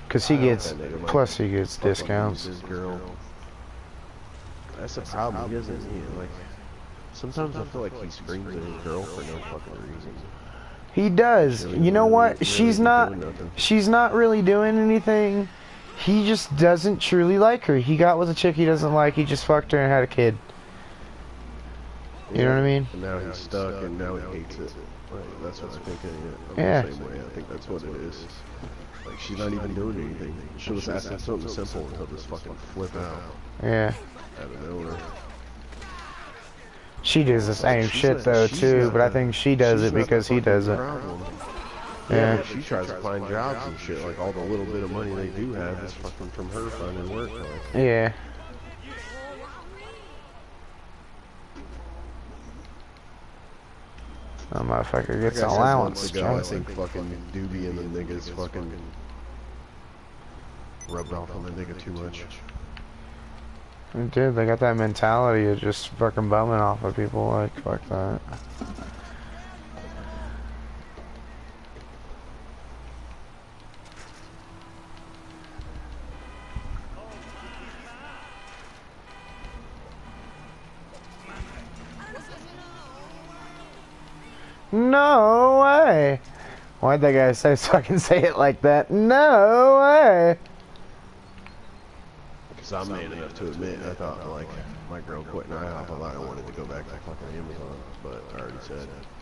Cause he gets, plus he gets discounts. That's the problem. He doesn't. Like, sometimes I feel like he screams at his girl for no fucking reason. He does. You know what? She's not really doing anything. He just doesn't truly like her. He got with a chick he doesn't like. He just fucked her and had a kid. You know what I mean? And now he's stuck, and now he hates it. Like, that's what's making it. Yeah. The same way. I think that's what it is. Like, she's not even doing anything. She'll just ask him something simple and he'll just fucking flip out. Yeah. Out of nowhere. She does the same shit though too, but I think she does it because he does it. Yeah, she tries to find jobs and shit. Like all the little bit of money they do have is fucking from her finding work. Like. Yeah. That motherfucker gets an allowance. I think fucking Doobie and the niggas fucking rubbed off on the nigga too much. Dude, they got that mentality of just fucking bumming off of people. Like, fuck that. No way! Why'd that guy fucking say it like that? No way! Because I'm man enough to admit, I thought, like, my girl quit an IHOP. I thought I wanted to go back to fucking Amazon. But I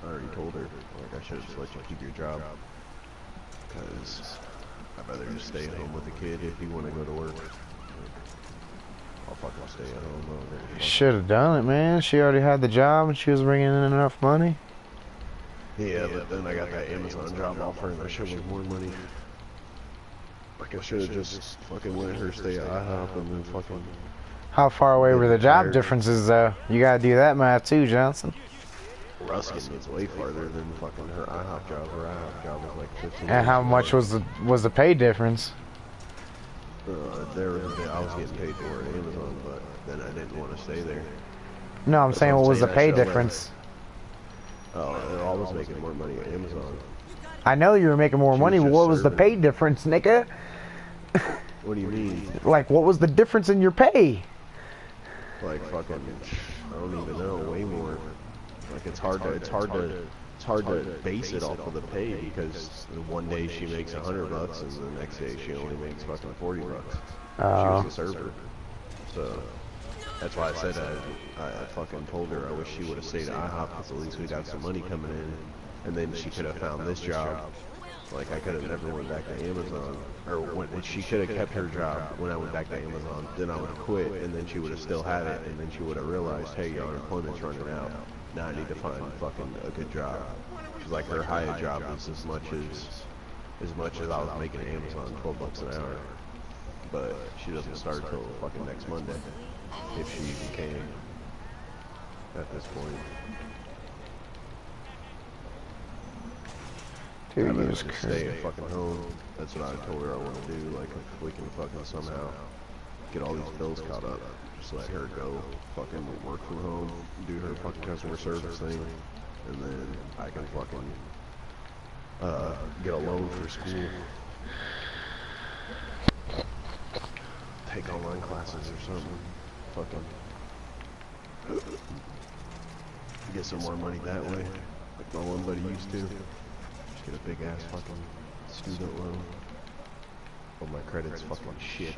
already told her, like, I should have just let you keep your job. Because I'd rather just stay at home with the kid if you want to go to work. I'll fucking stay at home. Should have done it, man. She already had the job and she was bringing in enough money. Yeah, but then I got that Amazon job offer and I should have more money. Like I should have just fucking let her stay at IHOP and then fucking... How far away were the job Tired. differences, though? You gotta do that math too, Johnson. Ruskin is way farther than fucking her IHOP job. Her IHOP job was like 15 And how minutes much away. was the pay difference? There was a bit, I was getting paid for it at Amazon, but then I didn't want to stay there. No, I'm That's saying what I'm what was the saying, I pay should've difference? I was making more money at Amazon. I know you were making more She money, was but just what was the serving. pay difference, nigga? What do you mean? Like, what was the difference in your pay? Like fucking, I don't even know, way more. Like it's hard to base it off of the pay because one day she makes $100 and the next day she only makes fucking $40. She was a server, so that's why I said I fucking told her I wish she would have stayed at IHOP because at least we got some money coming in, and then she could have found this job. Like I could have never went back to Amazon, or when she could have kept her job when I went back to Amazon. Then I would have quit, and then she would have still had it, and then she would have realized, hey, your unemployment's running out. Now I need to find fucking a good job. She's like her Hyatt job is as much as I was making at Amazon, $12 an hour. But she doesn't start till fucking next Monday, if she even can. At this point. Dude, I'd you rather was just crazy. stay at fucking home. That's what I told her I want to do. Like, if we can fucking somehow get all these bills caught up, just let her go fucking work from home, do her fucking customer service thing, and then I can fucking get a loan for school. Take online classes or something. Fucking get some more money that way, like my one buddy used to. Just get a big ass fucking student loan. But my credit's fucking shit.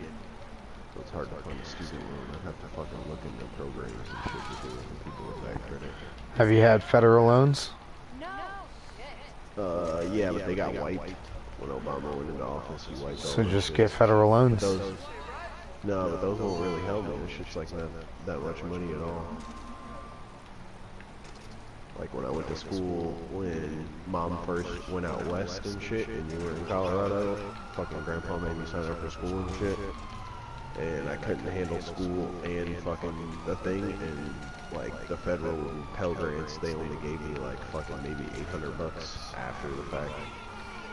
So it's hard to find a student loan. I have to fucking look into programs and shit to do with people with bad credit. Have you had federal loans? Yeah, but they got wiped when Obama went into office. He wiped all So those just shits. get federal loans. Those, no, but those won't really help me. This shit's like not that much money at all. Like when I went to school, when mom first went out west and shit, and you were in Colorado, fucking grandpa made me sign up for school and shit. And I couldn't handle school and fucking the thing, and like the federal Pell Grants, they only gave me like fucking maybe $800 after the fact.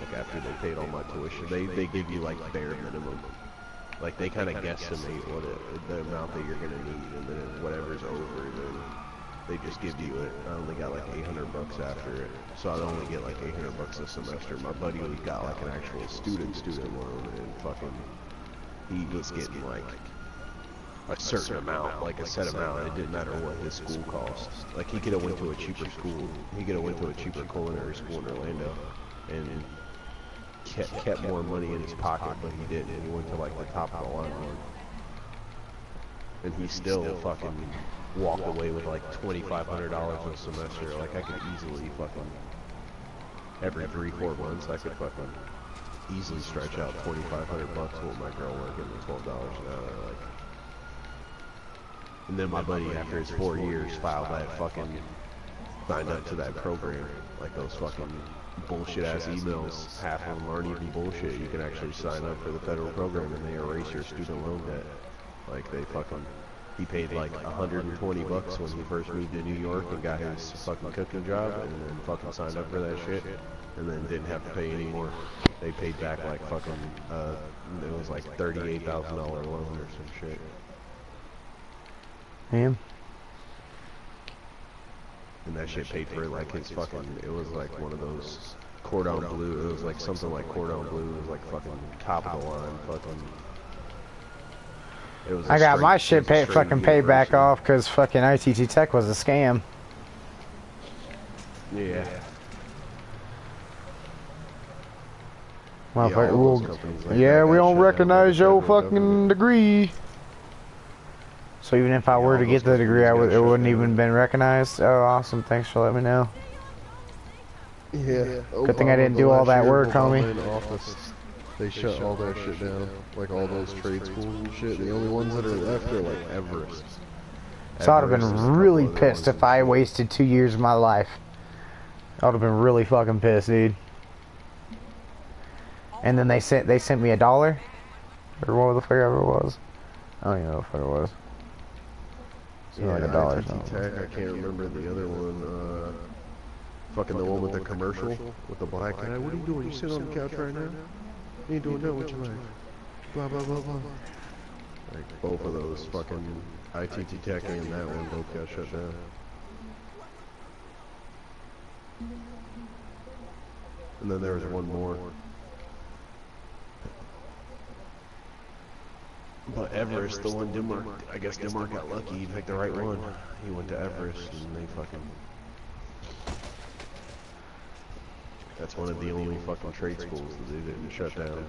Like after they paid all my tuition, they give you like bare minimum. Like they kind of guesstimate what the amount that you're gonna need, and then whatever's over, then they just give you it. I only got like $800 after it, so I'd only get like $800 a semester. My buddy got like an actual student loan, and fucking he was getting like a certain amount, like a set amount. It didn't matter what his school cost. Like he could have went to a cheaper school. He could have went to a cheaper culinary school in Orlando, and kept more money in his pocket, but he didn't. He went to like the top of the line one, and he still fucking walked away with like $2,500 a semester. Like I could easily fucking every 3-4 months I could fucking easily stretch out $2,500 with my girl working $12 an hour. Like, and then my buddy after his 4 years filed that fucking signed up to that program. Like those fucking bullshit ass emails, half of them aren't even bullshit. You can actually sign up for the federal program and they erase your student loan debt. Like they fucking, he paid like $120 when he first moved to New York and got his fucking cooking job, and then fucking signed up for that shit, and then didn't have to pay anymore. They paid back like fucking, it was like $38,000 loan or some shit. Yeah. And that shit paid for like his fucking, it was like one of those cordon bleu, it was like something like cordon bleu, it was like fucking top of the line, fucking. It was a I got straight- my it shit was a straight fucking paid back university. off because fucking ITT Tech was a scam. Yeah. Motherfucker, all those well, companies like yeah, that we got don't shut down by recognize the your federal fucking government. degree. So even if I Yeah, were all to those get the degree, companies got it shut wouldn't down. even been recognized. Oh, awesome! Thanks for letting me know. Yeah. Good thing I didn't do all that work, homie. In office, they shut all that shit down, like all those trade schools and shit. The only ones that are left are like Everest. So I'd have Everest and a been couple really other pissed ones if and I shit. wasted 2 years of my life. I would have been really fucking pissed, dude. And then they sent me $1, or what the fuck ever it was. I don't even know what the fuck it was. So like a dollar. ITT Tech, I can't remember the other one. Fucking the one with the commercial with the black guy. What are you doing? You sitting on the couch right now? You ain't doing that with your life. Blah blah blah blah. Like both of those fucking ITT Tech and that one both got shut down. And then there was one more. But Everest, the one Denmark, I guess Denmark got lucky. He picked the right one. He went to Everest and they fucking... That's one of the only fucking trade schools that they didn't shut down.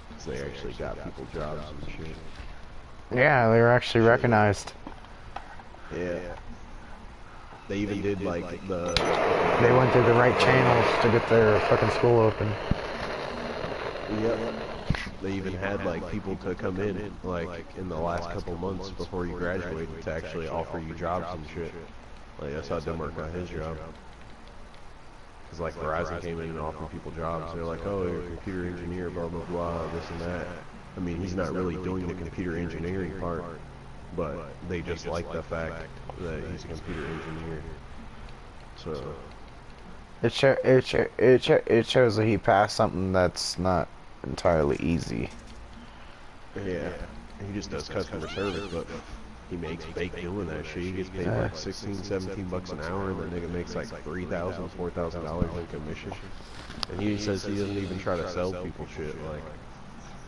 Because they actually got people jobs and shit. Yeah, they were actually recognized. Yeah. They even did like the... They went through the right channels to get their fucking school open. Yep. They even had like people to come in like in the last couple months before you graduated to actually offer you jobs and shit. Like that's how Denmark got his job. Cause like Verizon came in and offered people jobs. They're like, oh, you're a computer engineer, blah blah blah, this and that. I mean, he's not really doing the computer engineering part, but they just like the fact that he's a computer engineer. So it shows that he passed something that's not entirely easy. yeah, he just does customer service, but he makes bank doing that shit. He gets paid like 16, 17 bucks an hour, and the nigga makes like $3,000, $4,000 in commission. And he says he doesn't even try to sell people shit. Like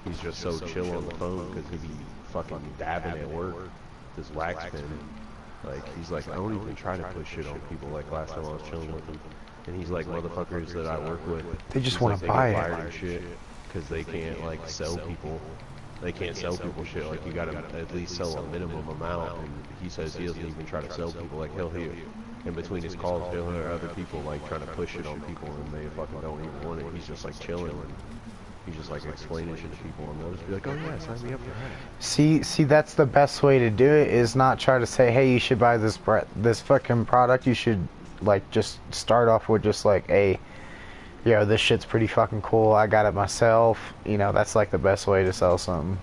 he's just so chill on the phone because he be fucking dabbing at work, this wax pen. Like he's like, I don't even try to push shit on people. Like last time I was chilling with him, and he's like, motherfuckers that I work with, They just want to buy it. and shit because they can't like sell people. They can't sell people shit. Like you gotta at least sell a minimum amount. And he says he doesn't even try to sell people. Like he'll hear in between his calls, he'll hear other people like trying to push it on people, and they fucking don't even want it. He's just like chilling. And he's just like explaining shit to people, and they'll just be like, "Oh yeah, sign me up for that." See, that's the best way to do it. Is not try to say, "Hey, you should buy this fucking product." You should like just start off with just like, "Hey, yo, this shit's pretty fucking cool. I got it myself." You know, that's like the best way to sell something.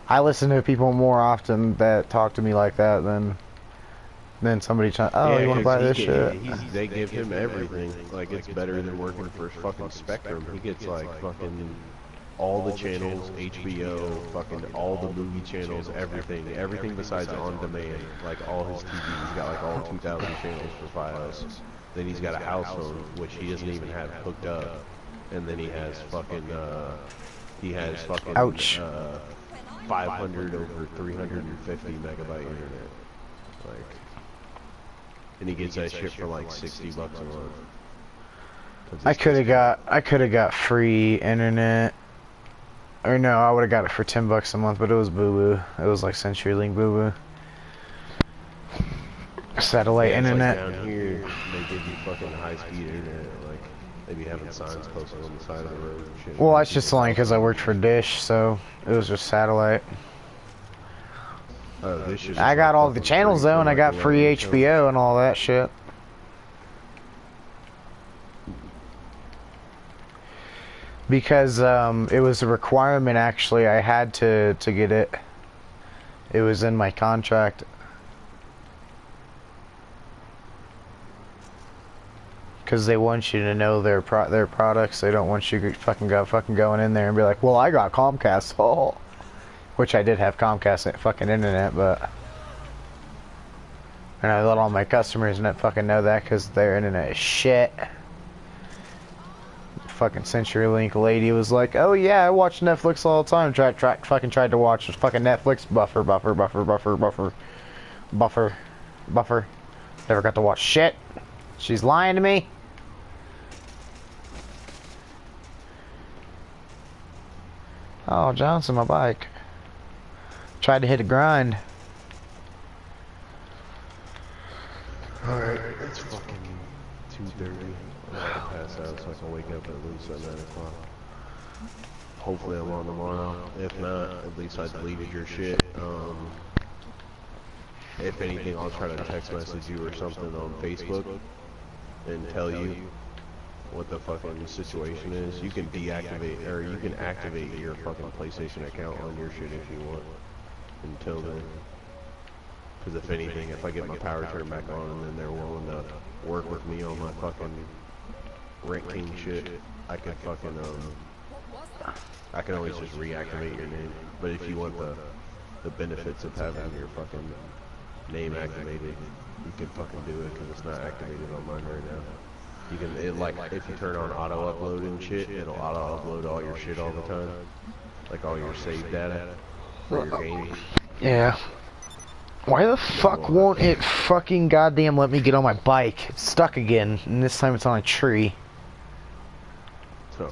I listen to people more often that talk to me like that than somebody trying. Oh, yeah, you want to buy this shit? They give him everything. Like it's better than working for fucking Spectrum. He gets like fucking all the channels, HBO, fucking all the movie channels, everything besides on demand. Like all his TV, he's got like all 2,000 channels for Fios. Then he's got a house phone, which he doesn't even have hooked up. And then he has fucking, ouch. 500 over 350 megabyte internet. Like, and he gets that shit for like 60 bucks a month. I could have got free internet. Or no, I would have got it for 10 bucks a month, but it was boo-boo. It was like CenturyLink boo-boo. Satellite internet. Like down here, they give you fucking high-speed internet. Like they be having signs posted on the side of the road and shit. Well, that's just only because I worked for Dish, so it was just satellite. I got all the channels though, and I got free HBO and all that shit. Because it was a requirement. Actually, I had to get it. It was in my contract. Because they want you to know their products. They don't want you fucking going in there and be like, well, I got Comcast. Oh, which I did have Comcast fucking internet, but and I let all my customers not fucking know that because their internet is shit. Fucking CenturyLink lady was like, oh yeah, I watch Netflix all the time. Fucking tried to watch fucking Netflix. Buffer. Never got to watch shit. She's lying to me. Oh, Johnson, my bike. Tried to hit a grind. Alright, it's fucking 2:30. I'm about to pass out so I can wake up at least at 9 o'clock. Hopefully I'm on tomorrow. If not, at least I deleted your shit. If anything, I'll try to text message you or something on Facebook and tell you what the fucking situation is. You can deactivate, or you can activate your fucking PlayStation account on your shit if you want. Until then. Because if anything, if I get my power turned back on and then they're willing to work with me on my fucking Rent King shit, I can fucking, I can always just reactivate your name. But if you want the benefits of having your fucking name activated, you can fucking do it because it's not activated on mine right now. You can, like, if you turn on auto upload and shit, it'll auto upload all your shit all the time. Like all your save data for your games. Yeah. Why the fuck won't it fucking goddamn let me get on my bike? It's stuck again, and this time it's on a tree. Oh,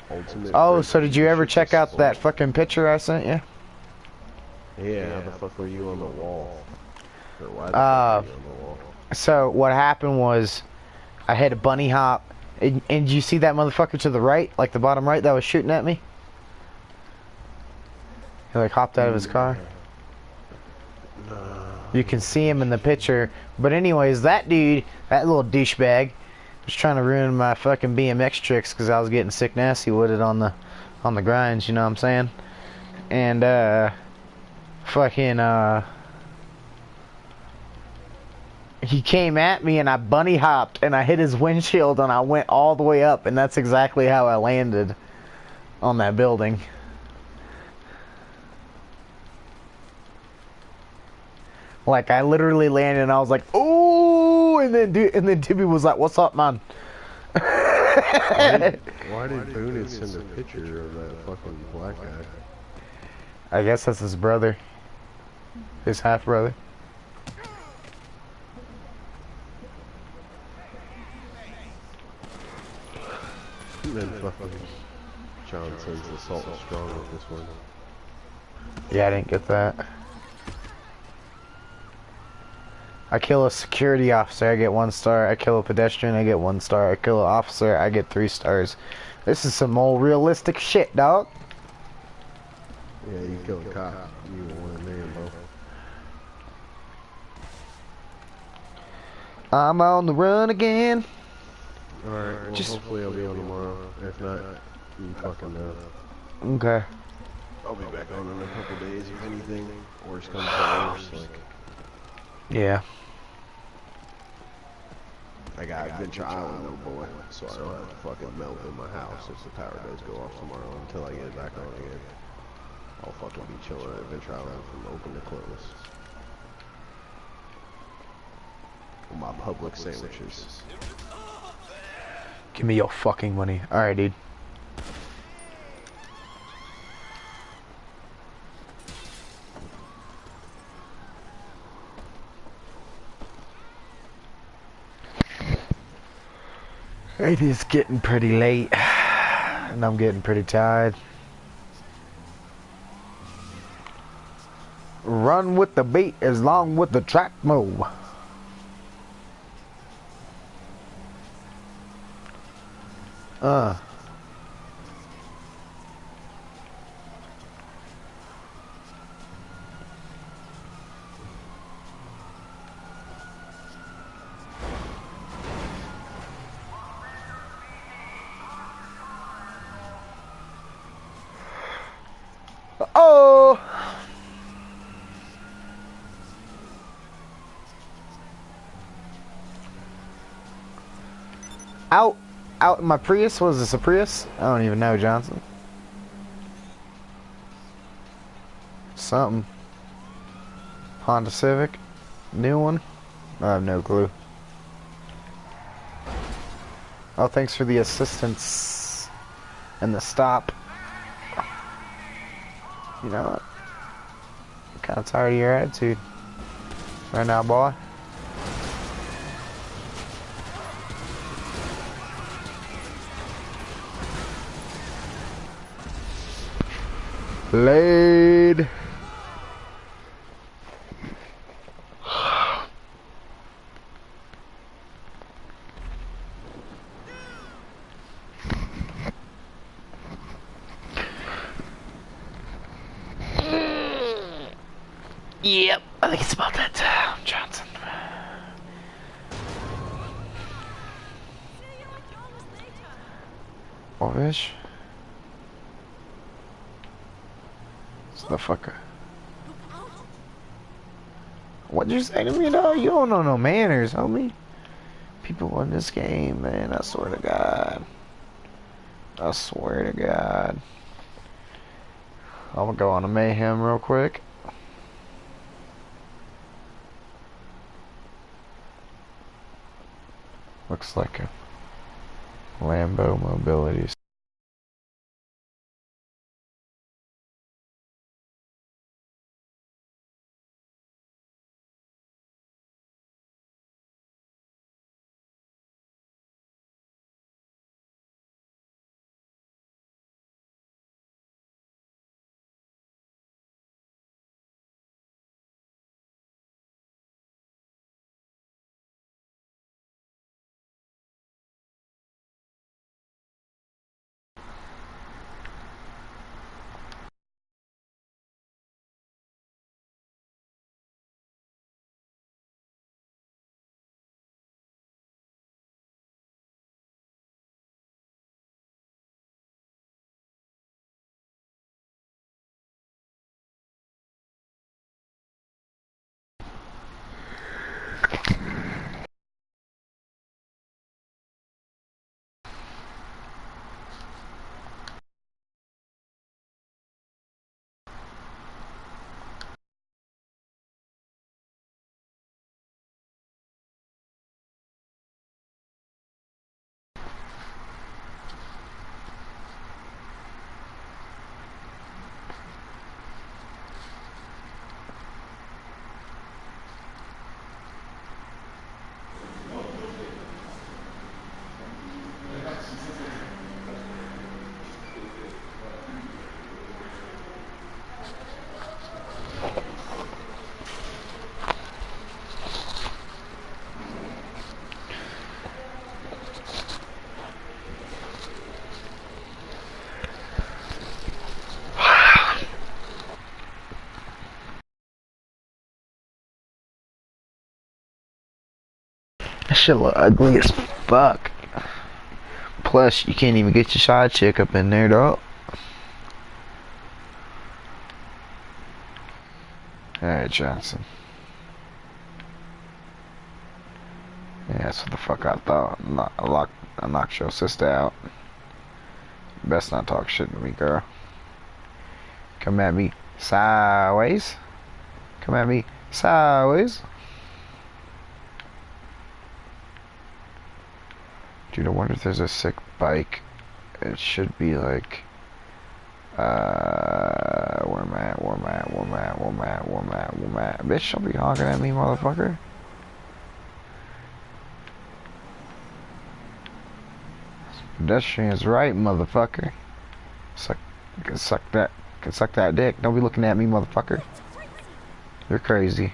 God. Oh, so did you ever check out that fucking picture I sent you? Yeah, how the fuck were you on the wall? Or why the fuck were you on the wall? So what happened was, I had a bunny hop, and you see that motherfucker to the right, like the bottom right that was shooting at me? He like hopped out of his car. You can see him in the picture. But anyways, that dude, that little douchebag, was trying to ruin my fucking BMX tricks because I was getting sick nasty with it on the grinds, you know what I'm saying? And he came at me and I bunny hopped and I hit his windshield and I went all the way up, and that's exactly how I landed on that building. Like, I literally landed and I was like, ooh, and then Tibby was like, what's up, man? Why did Boone send a picture of that fucking black guy? I guess that's his brother. His half-brother. And then fucking John says the salt is strong with this one. Yeah, I didn't get that. I kill a security officer, I get 1 star. I kill a pedestrian, I get 1 star. I kill an officer, I get 3 stars. This is some old realistic shit, dog. Yeah, you kill a cop, you won $1 million, bro. I'm on the run again. Alright, well, hopefully I'll be on tomorrow. If not, you fucking know. Okay. I'll be back on in a couple days if anything. Worse comes to worse, like. Yeah. I got Adventure Island, though, boy, so I don't have to fucking melt in my house if the power does go off tomorrow until I get it back on again. I'll fucking be chilling at Adventure Island from open to close. With my public sandwiches. Give me your fucking money. Alright, dude. It is getting pretty late, and I'm getting pretty tired. Run with the beat as long with the track move. Oh! Out in my Prius? Was this a Prius? I don't even know, Johnson. Something. Honda Civic? New one? I have no clue. Oh, thanks for the assistance and the stop. You know what? I'm kind of tired of your attitude right now, boy. Laid. Yep, I think it's about that time, Johnson. Orange. It's the fucker. What'd you say to me, dog? You don't know no manners, homie. People in this game, man, I swear to God. I swear to God. I'm gonna go on a mayhem real quick. Looks like a Lambo Mobility. That shit look ugly as fuck. Plus, you can't even get your side chick up in there, dog. Alright, Johnson. Yeah, that's what the fuck I thought. I knocked your sister out. Best not talk shit to me, girl. Come at me sideways. Come at me sideways. Dude, I wonder if there's a sick bike. It should be like, where am I at? Bitch, don't be honking at me, motherfucker. Pedestrian's right, motherfucker. Can suck that dick. Don't be looking at me, motherfucker. You're crazy.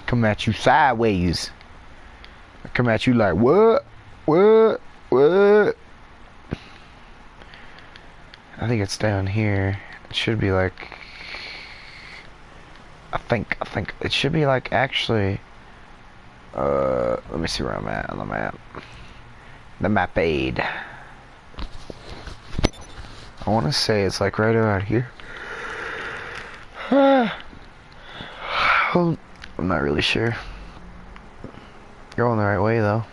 Come at you sideways. I come at you like, what? I think it's down here. It should be like, I think it should be like, actually, let me see where I'm at on the map. The map aid. I want to say it's like right around here. I'm not really sure. Going the right way though.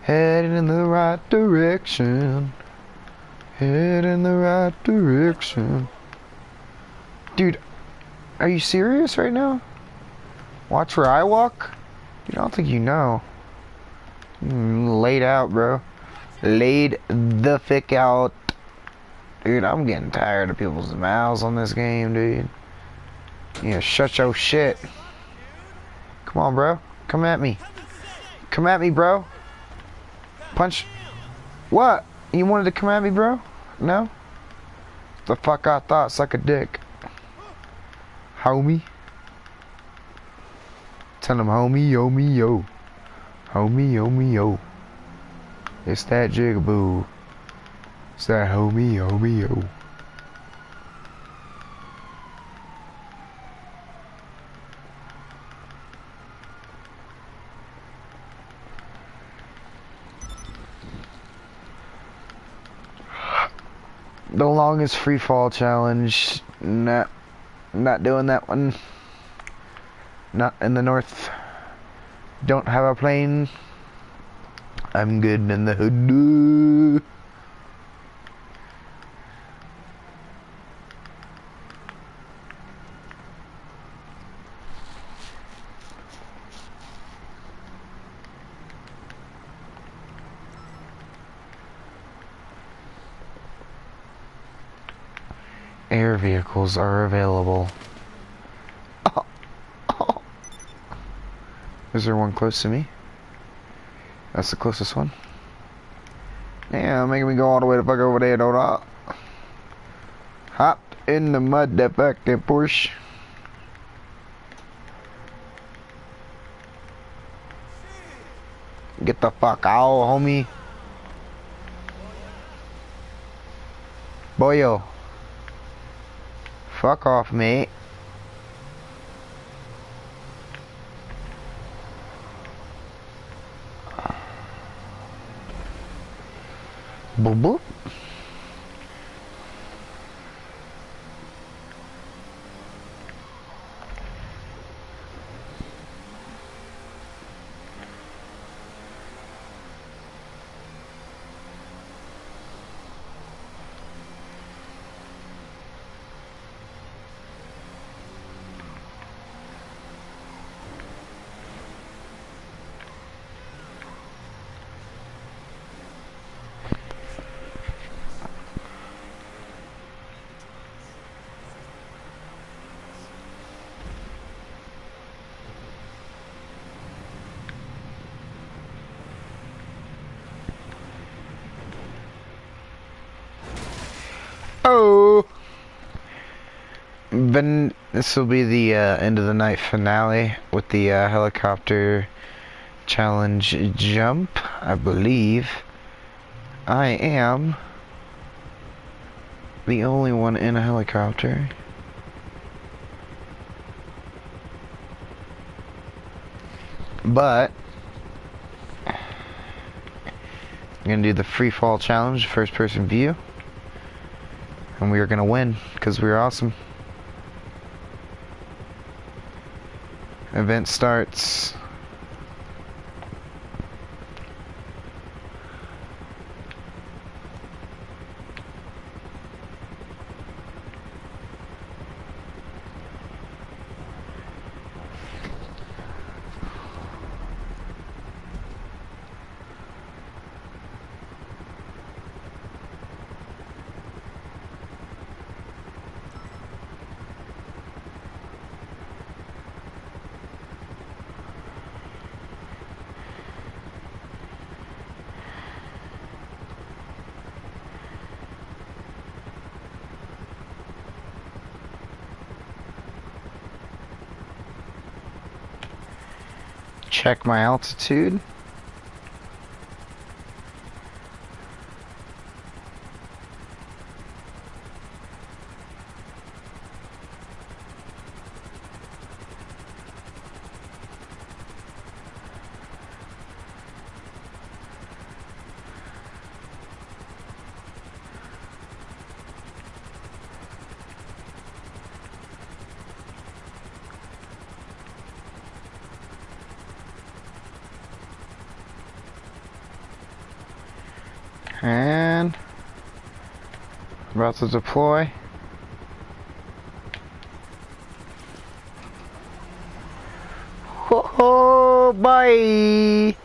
Heading in the right direction. Head in the right direction. Dude, are you serious right now? Watch where I walk? Dude, I don't think you know. Laid out, bro. Laid the fick out. Dude, I'm getting tired of people's mouths on this game, dude. Yeah, shut your shit. Come on, bro. Come at me. Come at me, bro. Punch. What? You wanted to come at me, bro? No? The fuck I thought, suck a dick. Homie. Tell him, homie, yo, me, yo. Homie, yo, me, yo. It's that jigaboo. It's that homie, yo, me, yo. The longest free fall challenge. Nah. Not doing that one. Not in the north. Don't have a plane. I'm good in the hood. Air vehicles are available. Oh, oh. Is there one close to me? That's the closest one. Yeah, making me go all the way the fuck over there, don't I? Hopped in the mud that back there, Porsche. Get the fuck out, homie. Boyo. Fuck off, mate. Boop boop. Oh! Then this will be the end of the night finale with the helicopter challenge jump, I believe. I am the only one in a helicopter. But I'm gonna do the free fall challenge, first person view. And we are gonna win, because we are awesome. Event starts. Check my altitude. And about to deploy. Ho ho, bye.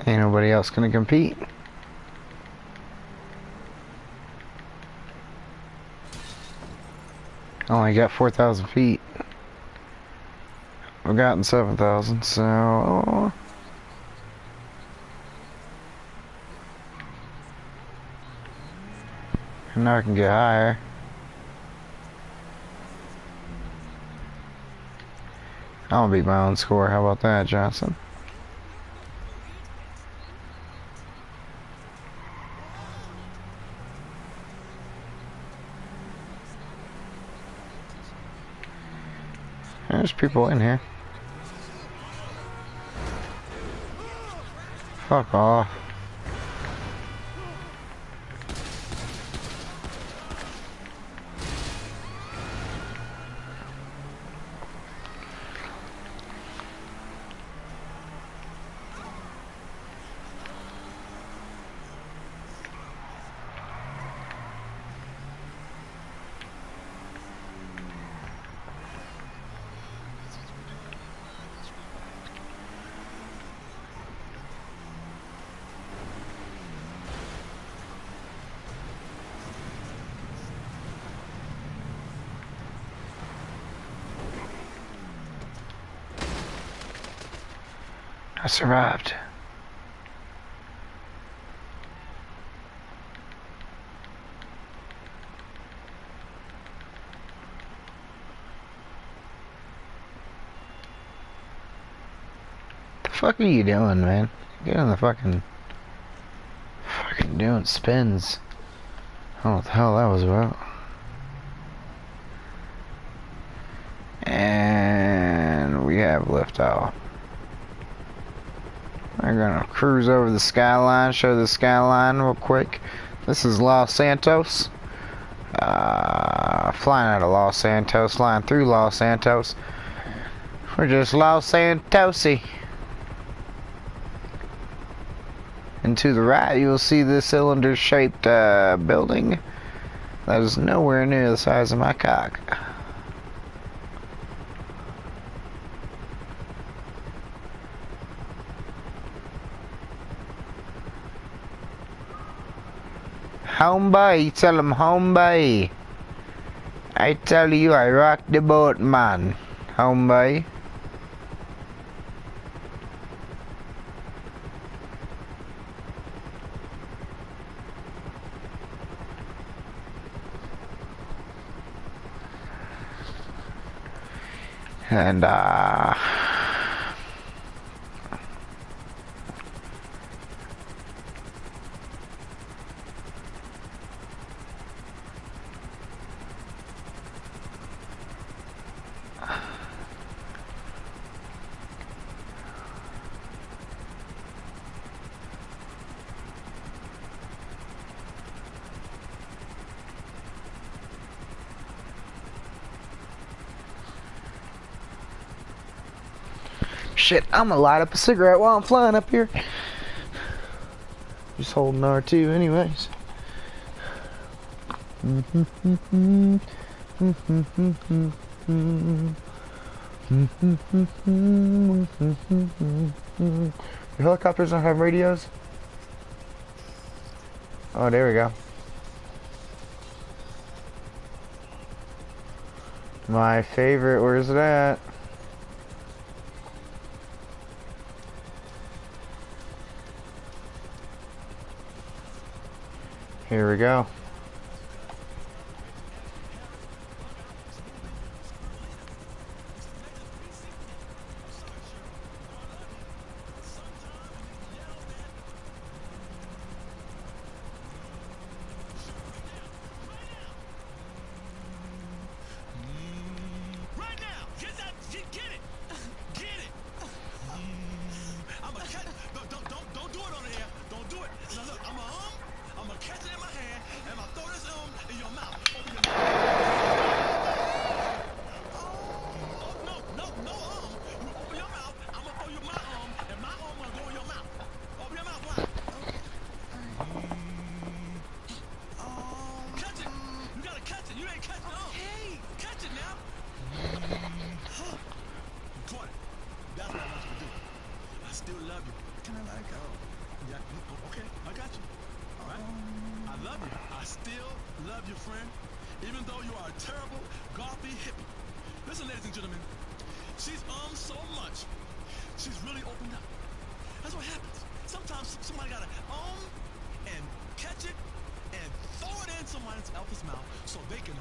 Ain't nobody else gonna compete. I only got 4,000 feet. I've gotten 7,000, so... And now I can get higher. I'll beat my own score. How about that, Johnson? There's people in here. Fuck off. I survived. The fuck are you doing, man? Get on the fucking doing spins. I don't know what the hell that was about. And we have liftoff. We're gonna cruise over the skyline, show the skyline real quick. This is Los Santos. Flying out of Los Santos, flying through Los Santos. We're just Los Santosy. And to the right, you'll see this cylinder-shaped building that is nowhere near the size of my cock. Homeboy, tell him homeboy. I tell you, I rock the boat, man. Homeboy. And shit, I'm gonna light up a cigarette while I'm flying up here. Just holding R2 anyways. The helicopters don't have radios? Oh, there we go. My favorite, where's it at? Here we go. I love you, friend, Even though you are a terrible, gothy hippie. Listen, ladies and gentlemen, she's so much. She's really opened up. That's what happens. Sometimes somebody gotta and catch it and throw it in someone else's mouth so they can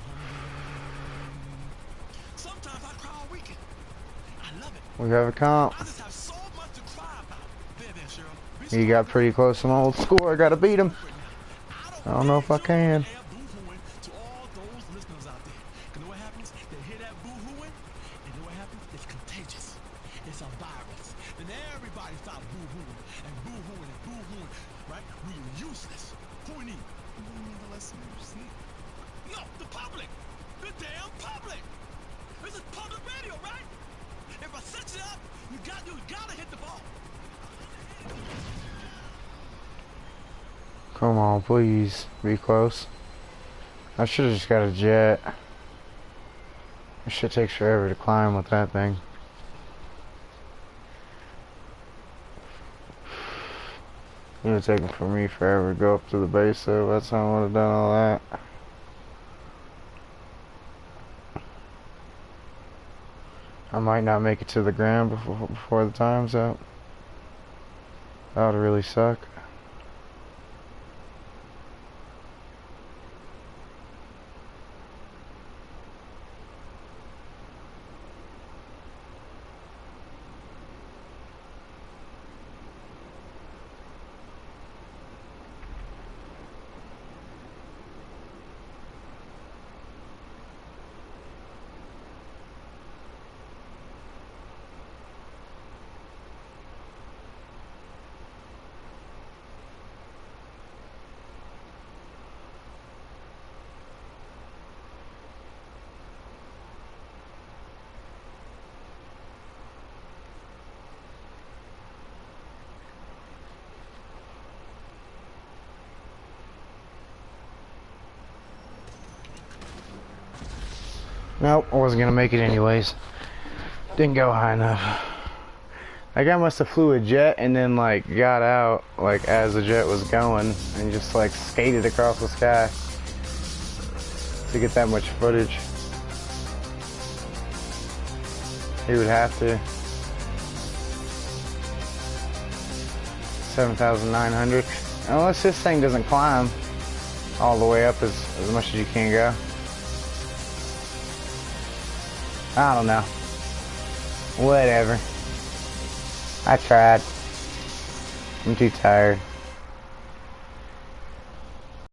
Sometimes I cry all weekend. I love it. We have a comp. I just have so much to cry about. There, Cheryl. He got pretty close to my old score. I gotta beat him. I don't know if I can. To all those listeners out there. You know what happens? They hear that boo-hooing, and you know what happens? It's contagious. It's a virus. Then everybody start boo-hooing, and boo-hooing, and boo-hooing, right? We're useless. Who we need? We need the listeners. No, the public. The damn public. This is public radio, right? If I set you up, you gotta hit the ball. Come on, please. Be close. I should have just got a jet. This shit takes forever to climb with that thing. It would have taken for me forever to go up to the base, though. That's how I would have done all that. I might not make it to the ground before the time's up. That would really suck. Nope, I wasn't gonna make it anyways. Didn't go high enough. That guy must have flew a jet and then like got out like as the jet was going and just like skated across the sky to get that much footage. He would have to. 7,900. Unless this thing doesn't climb all the way up as much as you can go. I don't know. Whatever. I tried. I'm too tired.